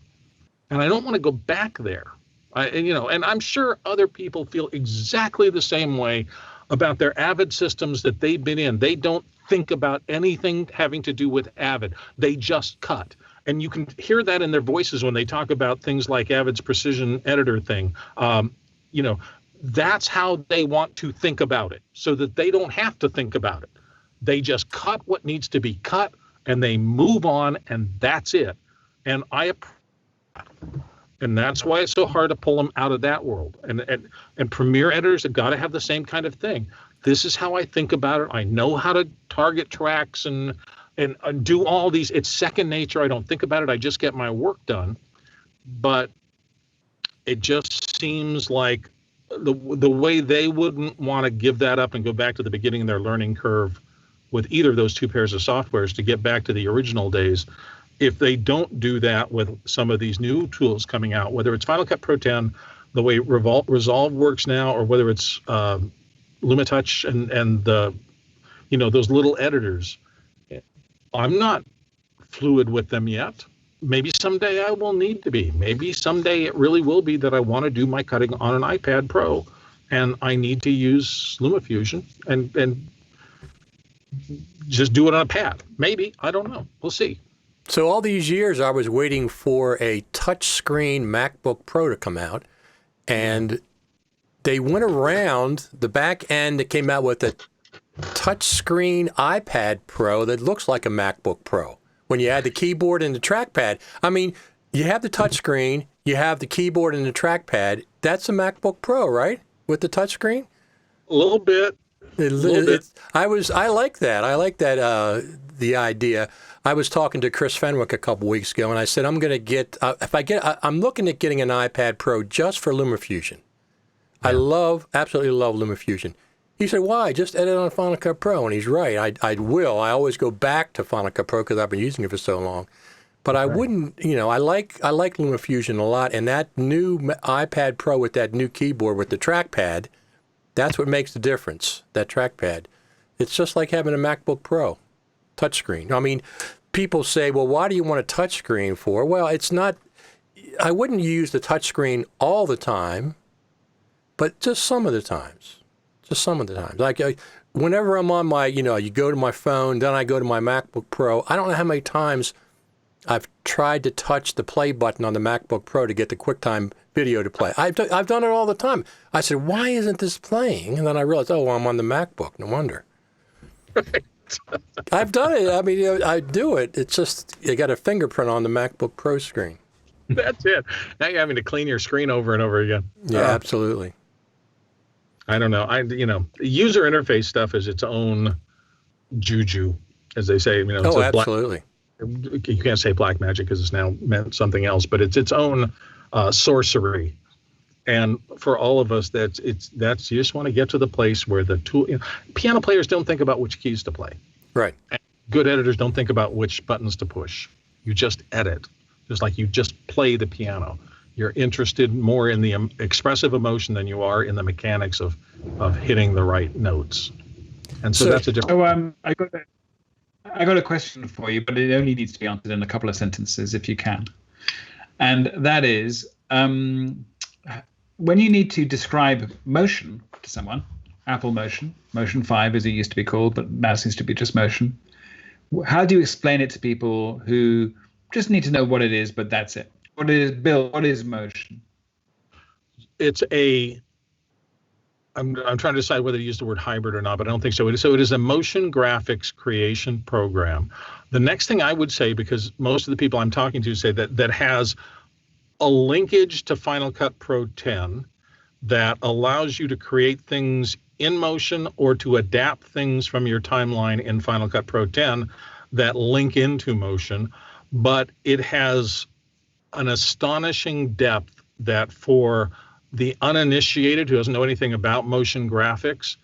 C: And I don't want to go back there. And I'm sure other people feel exactly the same way about their Avid systems that they've been in. They don't think about anything having to do with Avid. They just cut. And you can hear that in their voices when they talk about things like Avid's precision editor thing. That's how they want to think about it, so that they don't have to think about it. They just cut what needs to be cut, and they move on, and that's it. And that's why it's so hard to pull them out of that world. And Premiere editors have got to have the same kind of thing. This is how I think about it. I know how to target tracks and do all these. It's second nature. I don't think about it. I just get my work done. But it just seems like the way they wouldn't want to give that up and go back to the beginning of their learning curve with either of those two pairs of softwares to get back to the original days. If they don't do that with some of these new tools coming out, whether it's Final Cut Pro 10, the way Resolve works now, or whether it's LumaTouch and the, those little editors, I'm not fluid with them yet. maybe someday I will need to be. Maybe someday it really will be that I want to do my cutting on an iPad Pro, and I need to use LumaFusion and just do it on a pad. Maybe, I don't know. We'll see.
B: So all these years I was waiting for a touchscreen MacBook Pro to come out, and they went around the back end that came out with a touchscreen iPad Pro that looks like a MacBook Pro. When you add the keyboard and the trackpad, I mean, you have the touchscreen, you have the keyboard and the trackpad. That's a MacBook Pro, right? With the touchscreen?
C: A little bit.
B: I like that. I like that. The idea. I was talking to Chris Fenwick a couple weeks ago, and I said I'm going to get. I'm looking at getting an iPad Pro just for LumaFusion. Yeah. I absolutely love LumaFusion. He said, "Why? Just edit on Final Cut Pro." And he's right. I will. I always go back to Final Cut Pro because I've been using it for so long. But I wouldn't. I like LumaFusion a lot, and that new iPad Pro with that new keyboard with the trackpad. That's what makes the difference, that trackpad. It's just like having a MacBook Pro touchscreen. I mean, people say, well, why do you want a touchscreen for? Well, it's not, I wouldn't use the touchscreen all the time, but just some of the times. Just some of the times. Like whenever I'm on my, you go to my phone, then I go to my MacBook Pro. I don't know how many times I've tried to touch the play button on the MacBook Pro to get the QuickTime video to play. I've done it all the time. I said, why isn't this playing? And then I realized, well, I'm on the MacBook. No wonder. Right. I've done it. I mean, I do it. It's just you got a fingerprint on the MacBook Pro screen.
C: That's it. Now you're having to clean your screen over and over again.
B: Yeah, absolutely.
C: I don't know. User interface stuff is its own juju, as they say. It's
B: absolutely.
C: You can't say black magic because it's now meant something else, but it's its own sorcery. And for all of us, that's you just want to get to the place where the tool. Piano players don't think about which keys to play.
B: Right.
C: And good editors don't think about which buttons to push. You just edit, just like you just play the piano. You're interested more in the expressive emotion than you are in the mechanics of hitting the right notes. And so that's a different.
D: I got a question for you, but it only needs to be answered in a couple of sentences if you can. And that is, when you need to describe motion to someone, Apple Motion, Motion 5 as it used to be called, but now seems to be just Motion, how do you explain it to people who just need to know what it is, but that's it? What is motion?
C: I'm trying to decide whether to use the word hybrid or not, but I don't think so. It is a motion graphics creation program. The next thing I would say, because most of the people I'm talking to say that has a linkage to Final Cut Pro 10 that allows you to create things in motion or to adapt things from your timeline in Final Cut Pro 10 that link into motion, but it has an astonishing depth that for the uninitiated who doesn't know anything about motion graphics,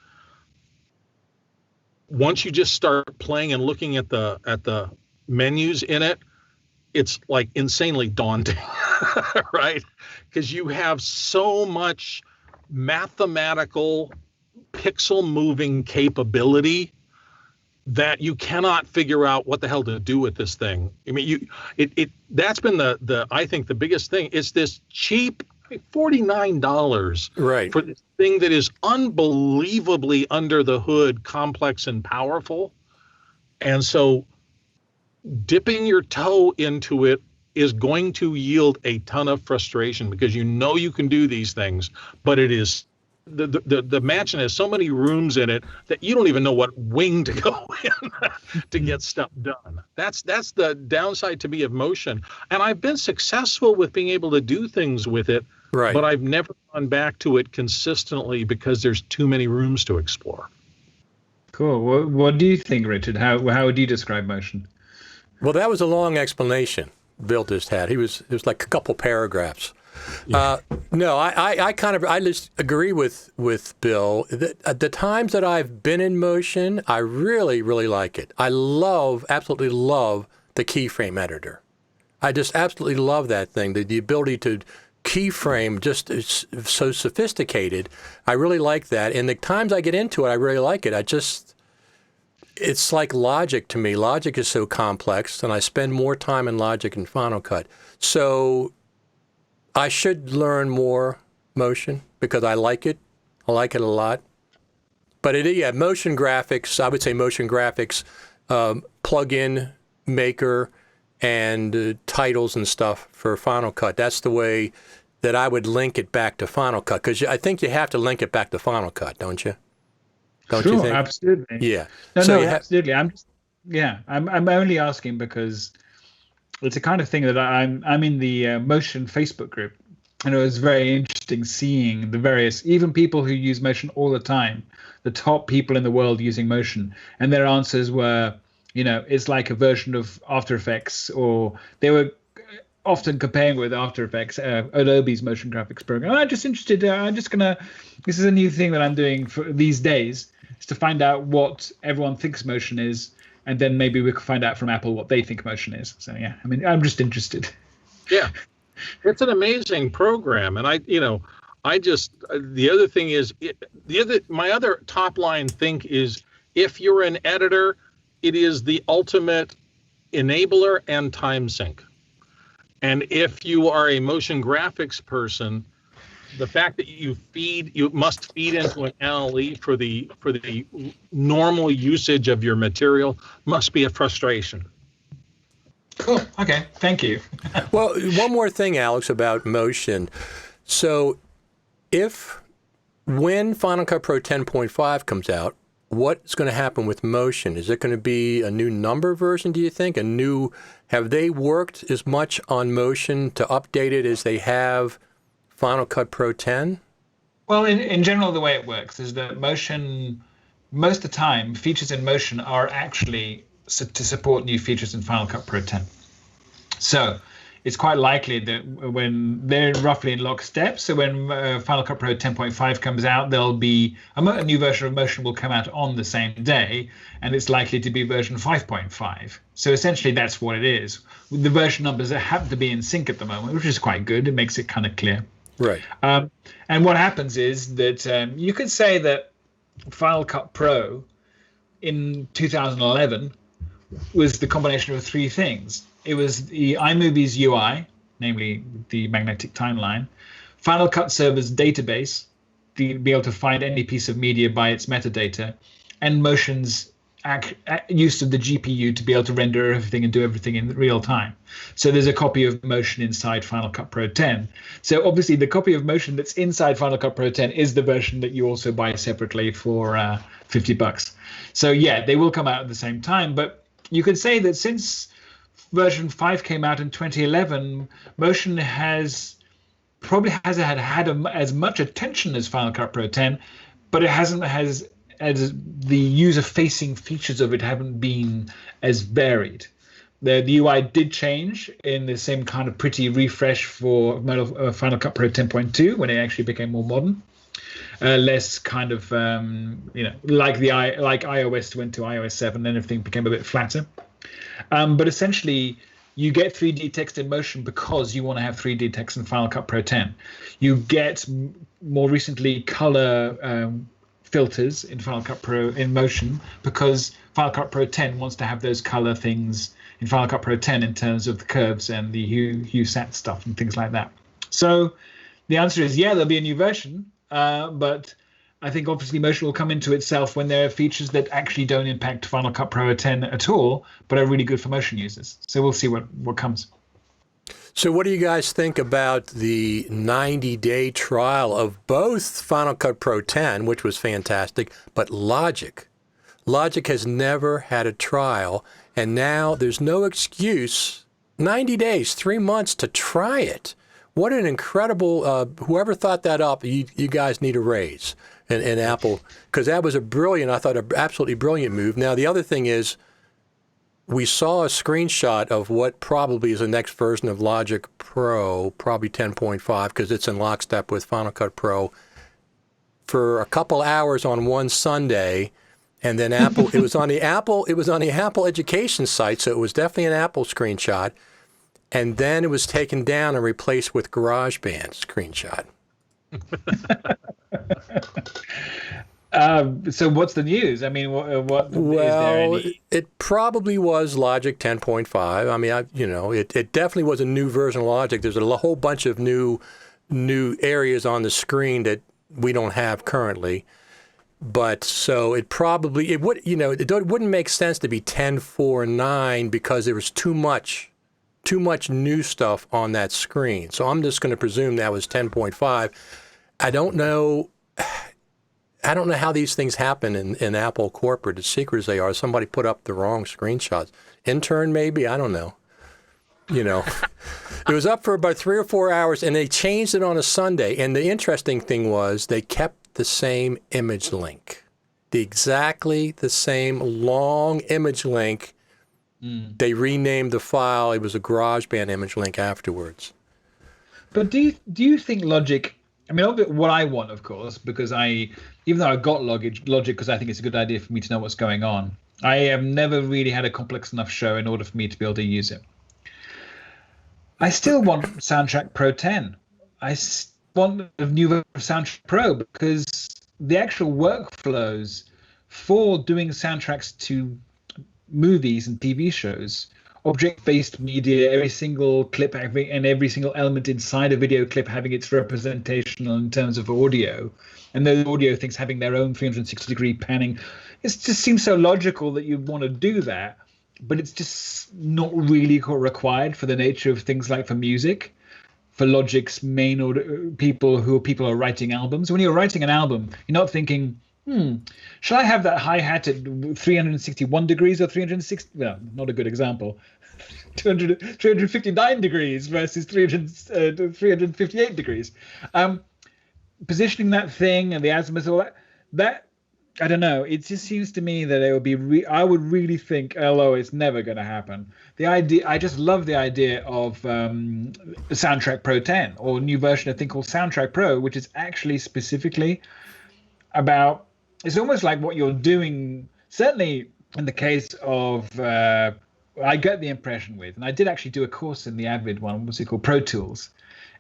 C: once you just start playing and looking at the menus in it, it's like insanely daunting, right? Because you have so much mathematical pixel moving capability that you cannot figure out what the hell to do with this thing. I mean, that's been I think the biggest thing is this cheap $49
B: right.
C: for this thing that is unbelievably under the hood, complex and powerful. And so dipping your toe into it is going to yield a ton of frustration because you can do these things, but it is the mansion has so many rooms in it that you don't even know what wing to go in to get stuff done. That's the downside to me of motion. And I've been successful with being able to do things with it,
B: right.
C: But I've never gone back to it consistently because there's too many rooms to explore.
D: Cool. What do you think, Richard? How would you describe motion?
B: Well, that was a long explanation Bill just had. It was like a couple paragraphs. Yeah. No, I just agree with Bill. The times that I've been in motion, I really, really like it. I absolutely love the keyframe editor. I just absolutely love that thing. The ability to keyframe just is so sophisticated. I really like that. And the times I get into it, I really like it. it's like Logic to me. Logic is so complex, and I spend more time in Logic than Final Cut. So I should learn more motion because I like it. I like it a lot. But motion graphics, I would say motion graphics, plug-in maker, and titles and stuff for Final Cut. That's the way that I would link it back to Final Cut, because I think you have to link it back to Final Cut, don't you? Don't you think?
D: Absolutely.
B: Yeah.
D: Absolutely. I'm only asking because it's a kind of thing that I'm in the Motion Facebook group, and it was very interesting seeing the various, even people who use Motion all the time, the top people in the world using Motion, and their answers were, it's like a version of After Effects, or they were often comparing with After Effects, Adobe's motion graphics program. I'm just interested. This is a new thing that I'm doing for these days, is to find out what everyone thinks motion is, and then maybe we can find out from Apple what they think motion is. So yeah, I'm just interested.
C: Yeah, it's an amazing program, and the other thing is, my other top line think is, if you're an editor, it is the ultimate enabler and time sink. And if you are a motion graphics person, the fact that you must feed into an LLE for the normal usage of your material must be a frustration.
D: Cool. Okay. Thank you.
B: Well, one more thing, Alex, about motion. So when Final Cut Pro 10.5 comes out, what's going to happen with motion? Is it going to be a new number version, do you think? Have they worked as much on motion to update it as they have Final Cut Pro 10?
D: Well, in general, the way it works is that motion, most of the time, features in motion are actually to support new features in Final Cut Pro 10. So it's quite likely that when they're roughly in lockstep, so when Final Cut Pro 10.5 comes out, there'll be a new version of Motion will come out on the same day, and it's likely to be version 5.5. So essentially, that's what it is. The version numbers that happen to be in sync at the moment, which is quite good. It makes it kind of clear.
B: Right.
D: And what happens is that you could say that Final Cut Pro in 2011 was the combination of three things. It was the iMovie's UI, namely the magnetic timeline, Final Cut Server's database, to be able to find any piece of media by its metadata, and Motion's use of the GPU to be able to render everything and do everything in real time. So there's a copy of Motion inside Final Cut Pro 10. So obviously the copy of Motion that's inside Final Cut Pro 10 is the version that you also buy separately for $50. So yeah, they will come out at the same time, but you could say that since version 5 came out in 2011, Motion probably hasn't had as much attention as Final Cut Pro 10, but it hasn't as the user-facing features of it haven't been as varied. The UI did change in the same kind of pretty refresh for Final Cut Pro 10.2 when it actually became more modern, less kind of like iOS went to iOS 7, then everything became a bit flatter. But essentially, you get 3D text in Motion because you want to have 3D text in Final Cut Pro 10. You get more recently color filters in Final Cut Pro in Motion because Final Cut Pro 10 wants to have those color things in Final Cut Pro 10 in terms of the curves and the hue sat stuff and things like that. So the answer is, yeah, there'll be a new version, but I think obviously Motion will come into itself when there are features that actually don't impact Final Cut Pro 10 at all, but are really good for Motion users. So we'll see what comes.
B: So what do you guys think about the 90-day trial of both Final Cut Pro 10, which was fantastic, but Logic? Logic has never had a trial, and now there's no excuse. 90 days, 3 months to try it. What an incredible, whoever thought that up, you guys need a raise in Apple, because that was an absolutely brilliant move. Now, the other thing is, we saw a screenshot of what probably is the next version of Logic Pro, probably 10.5, because it's in lockstep with Final Cut Pro, for a couple hours on one Sunday, and then Apple. It was on the Apple education site, so it was definitely an Apple screenshot, and then it was taken down and replaced with GarageBand screenshot.
D: So what's the news? I mean, what is there
B: Well,
D: any?
B: it probably was Logic 10.5. I mean, it definitely was a new version of Logic. There's a whole bunch of new areas on the screen that we don't have currently. But so it wouldn't make sense to be 10.4.9 because there was too much new stuff on that screen. So I'm just going to presume that was 10.5. I don't know how these things happen in Apple corporate, as secret as they are. Somebody put up the wrong screenshots. Intern, maybe? I don't know. It was up for about 3 or 4 hours, and they changed it on a Sunday. And the interesting thing was they kept the same image link, exactly the same long image link. They renamed the file. It was a GarageBand image link afterwards.
D: But do you think Logic? I mean, what I want, of course, because even though I got Logic because I think it's a good idea for me to know what's going on, I have never really had a complex enough show in order for me to be able to use it. I still want Soundtrack Pro 10. I want a new version of Soundtrack Pro because the actual workflows for doing soundtracks to movies and TV shows, object-based media, every single clip and every single element inside a video clip having its representational in terms of audio, and those audio things having their own 360-degree panning. It just seems so logical that you want to do that, but it's just not really required for the nature of things like for music, for Logic's main people who are writing albums. When you're writing an album, you're not thinking, should I have that hi-hat at 361 degrees or 360? Well, not a good example. 359 degrees versus 358 degrees. Positioning that thing and the azimuth, all that I don't know. It just seems to me that it would be. I would really think, although it's never going to happen. The idea. I just love the idea of Soundtrack Pro 10 or a new version of a thing called Soundtrack Pro, which is actually specifically about. It's almost like what you're doing. Certainly in the case of. I get the impression with, and I did actually do a course in the Avid one. What's it called? Pro Tools.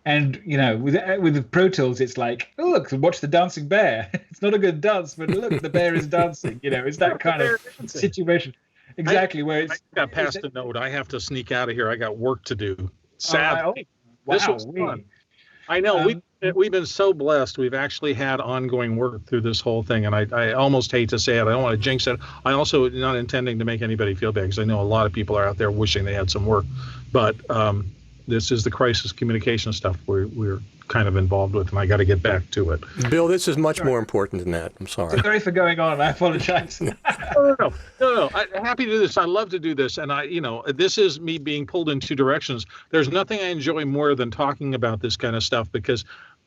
D: And with Pro Tools, it's like, oh look, watch the dancing bear. It's not a good dance, but look, the bear is dancing. It's that kind of situation. Exactly, where it's.
C: I got past the note. I have to sneak out of here. I got work to do. Sadly, this was fun. I know we've been so blessed. We've actually had ongoing work through this whole thing, and I almost hate to say it. I don't want to jinx it. I also not intending to make anybody feel bad because I know a lot of people are out there wishing they had some work, but. This is the crisis communication stuff we're kind of involved with, and I got to get back to it.
B: Bill, this is much more important than that. I'm sorry.
D: Sorry for going on. I apologize.
C: No. I'm happy to do this. I love to do this, and this is me being pulled in two directions. There's nothing I enjoy more than talking about this kind of stuff because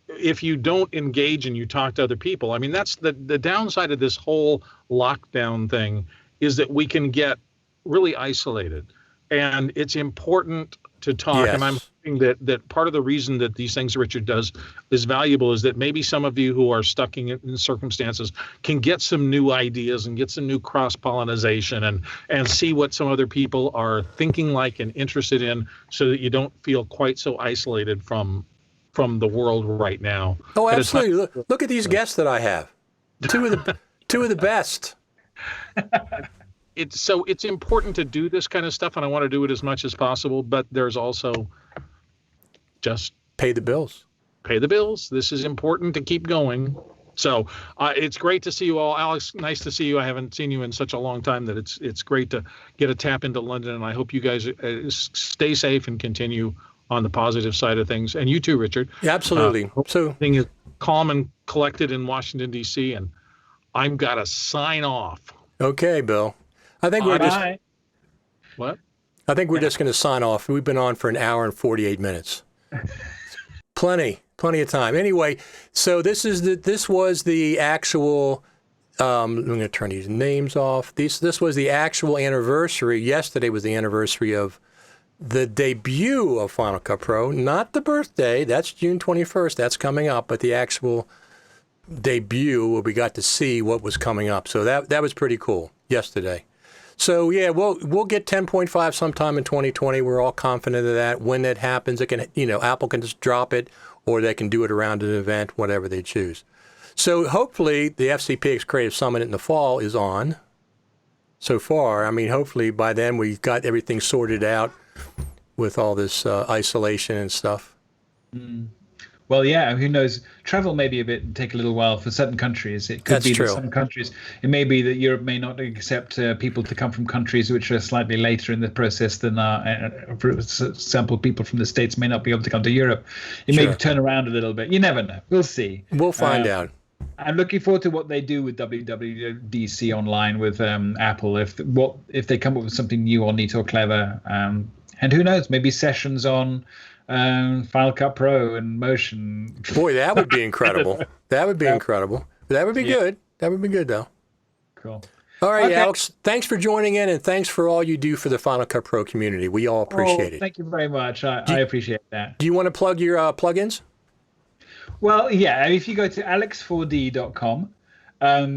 C: if you don't engage and you talk to other people, I mean, that's the downside of this whole lockdown thing is that we can get really isolated, and it's important to talk. Yes. And I'm hoping that part of the reason that these things Richard does is valuable is that maybe some of you who are stuck in circumstances can get some new ideas and get some new cross-pollination and see what some other people are thinking like and interested in so that you don't feel quite so isolated from the world right now.
B: Oh, absolutely. Look at these guests that I have. Two of the best.
C: It's important to do this kind of stuff, and I want to do it as much as possible, but there's also just
B: pay the bills.
C: Pay the bills. This is important to keep going. So it's great to see you all. Alex, nice to see you. I haven't seen you in such a long time that it's great to get a tap into London, and I hope you guys stay safe and continue on the positive side of things. And you too, Richard.
B: Yeah, absolutely.
C: So everything is calm and collected in Washington, D.C., and I'm got to sign off.
B: Okay, Bill. I think we're just.
C: What?
B: I think we're just going to sign off. We've been on for an hour and 48 minutes. Plenty of time. Anyway, so this was the actual. I'm going to turn these names off. This was the actual anniversary. Yesterday was the anniversary of the debut of Final Cut Pro, not the birthday. That's June 21st. That's coming up, but the actual debut where we got to see what was coming up. So that was pretty cool yesterday. So yeah, we'll get 10.5 sometime in 2020. We're all confident of that. When that happens, it can Apple can just drop it, or they can do it around an event, whatever they choose. So hopefully the FCPX Creative Summit in the fall is on. So far, I mean, hopefully by then we've got everything sorted out with all this isolation and stuff.
D: Well, yeah, who knows? Travel may be take a little while for certain countries. It could
B: That's
D: be
B: true.
D: that some countries, it may be that Europe may not accept people to come from countries which are slightly later in the process than, for example, people from the States may not be able to come to Europe. It may turn around a little bit. You never know. We'll see.
B: We'll find out.
D: I'm looking forward to what they do with WWDC online with Apple. If they come up with something new or neat or clever, and who knows, maybe sessions on Final Cut Pro and Motion.
B: Boy, that would be incredible. That would be incredible. That would be good. That would be good, though.
D: Cool.
B: All right,
D: Okay.
B: Alex, thanks for joining in, and thanks for all you do for the Final Cut Pro community. We all appreciate it.
D: Thank you very much. I appreciate that.
B: Do you want to plug your plugins?
D: Well, yeah, if you go to alex4d.com,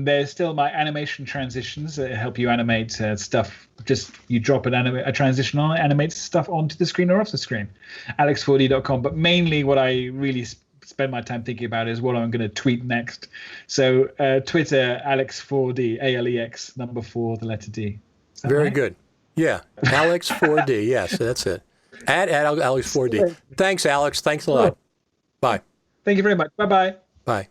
D: there's still my animation transitions that help you animate stuff. Just you drop a transition on, it animates stuff onto the screen or off the screen. alex4d.com. But mainly what I really spend my time thinking about is what I'm going to tweet next. So Twitter, alex4d, ALEX, number 4, the letter D.
B: Very
D: right?
B: good. Yeah, Alex4D. Yes, that's it. At Alex4D. Thanks, Alex. Thanks a lot. Bye.
D: Thank you very much. Bye-bye.
B: Bye.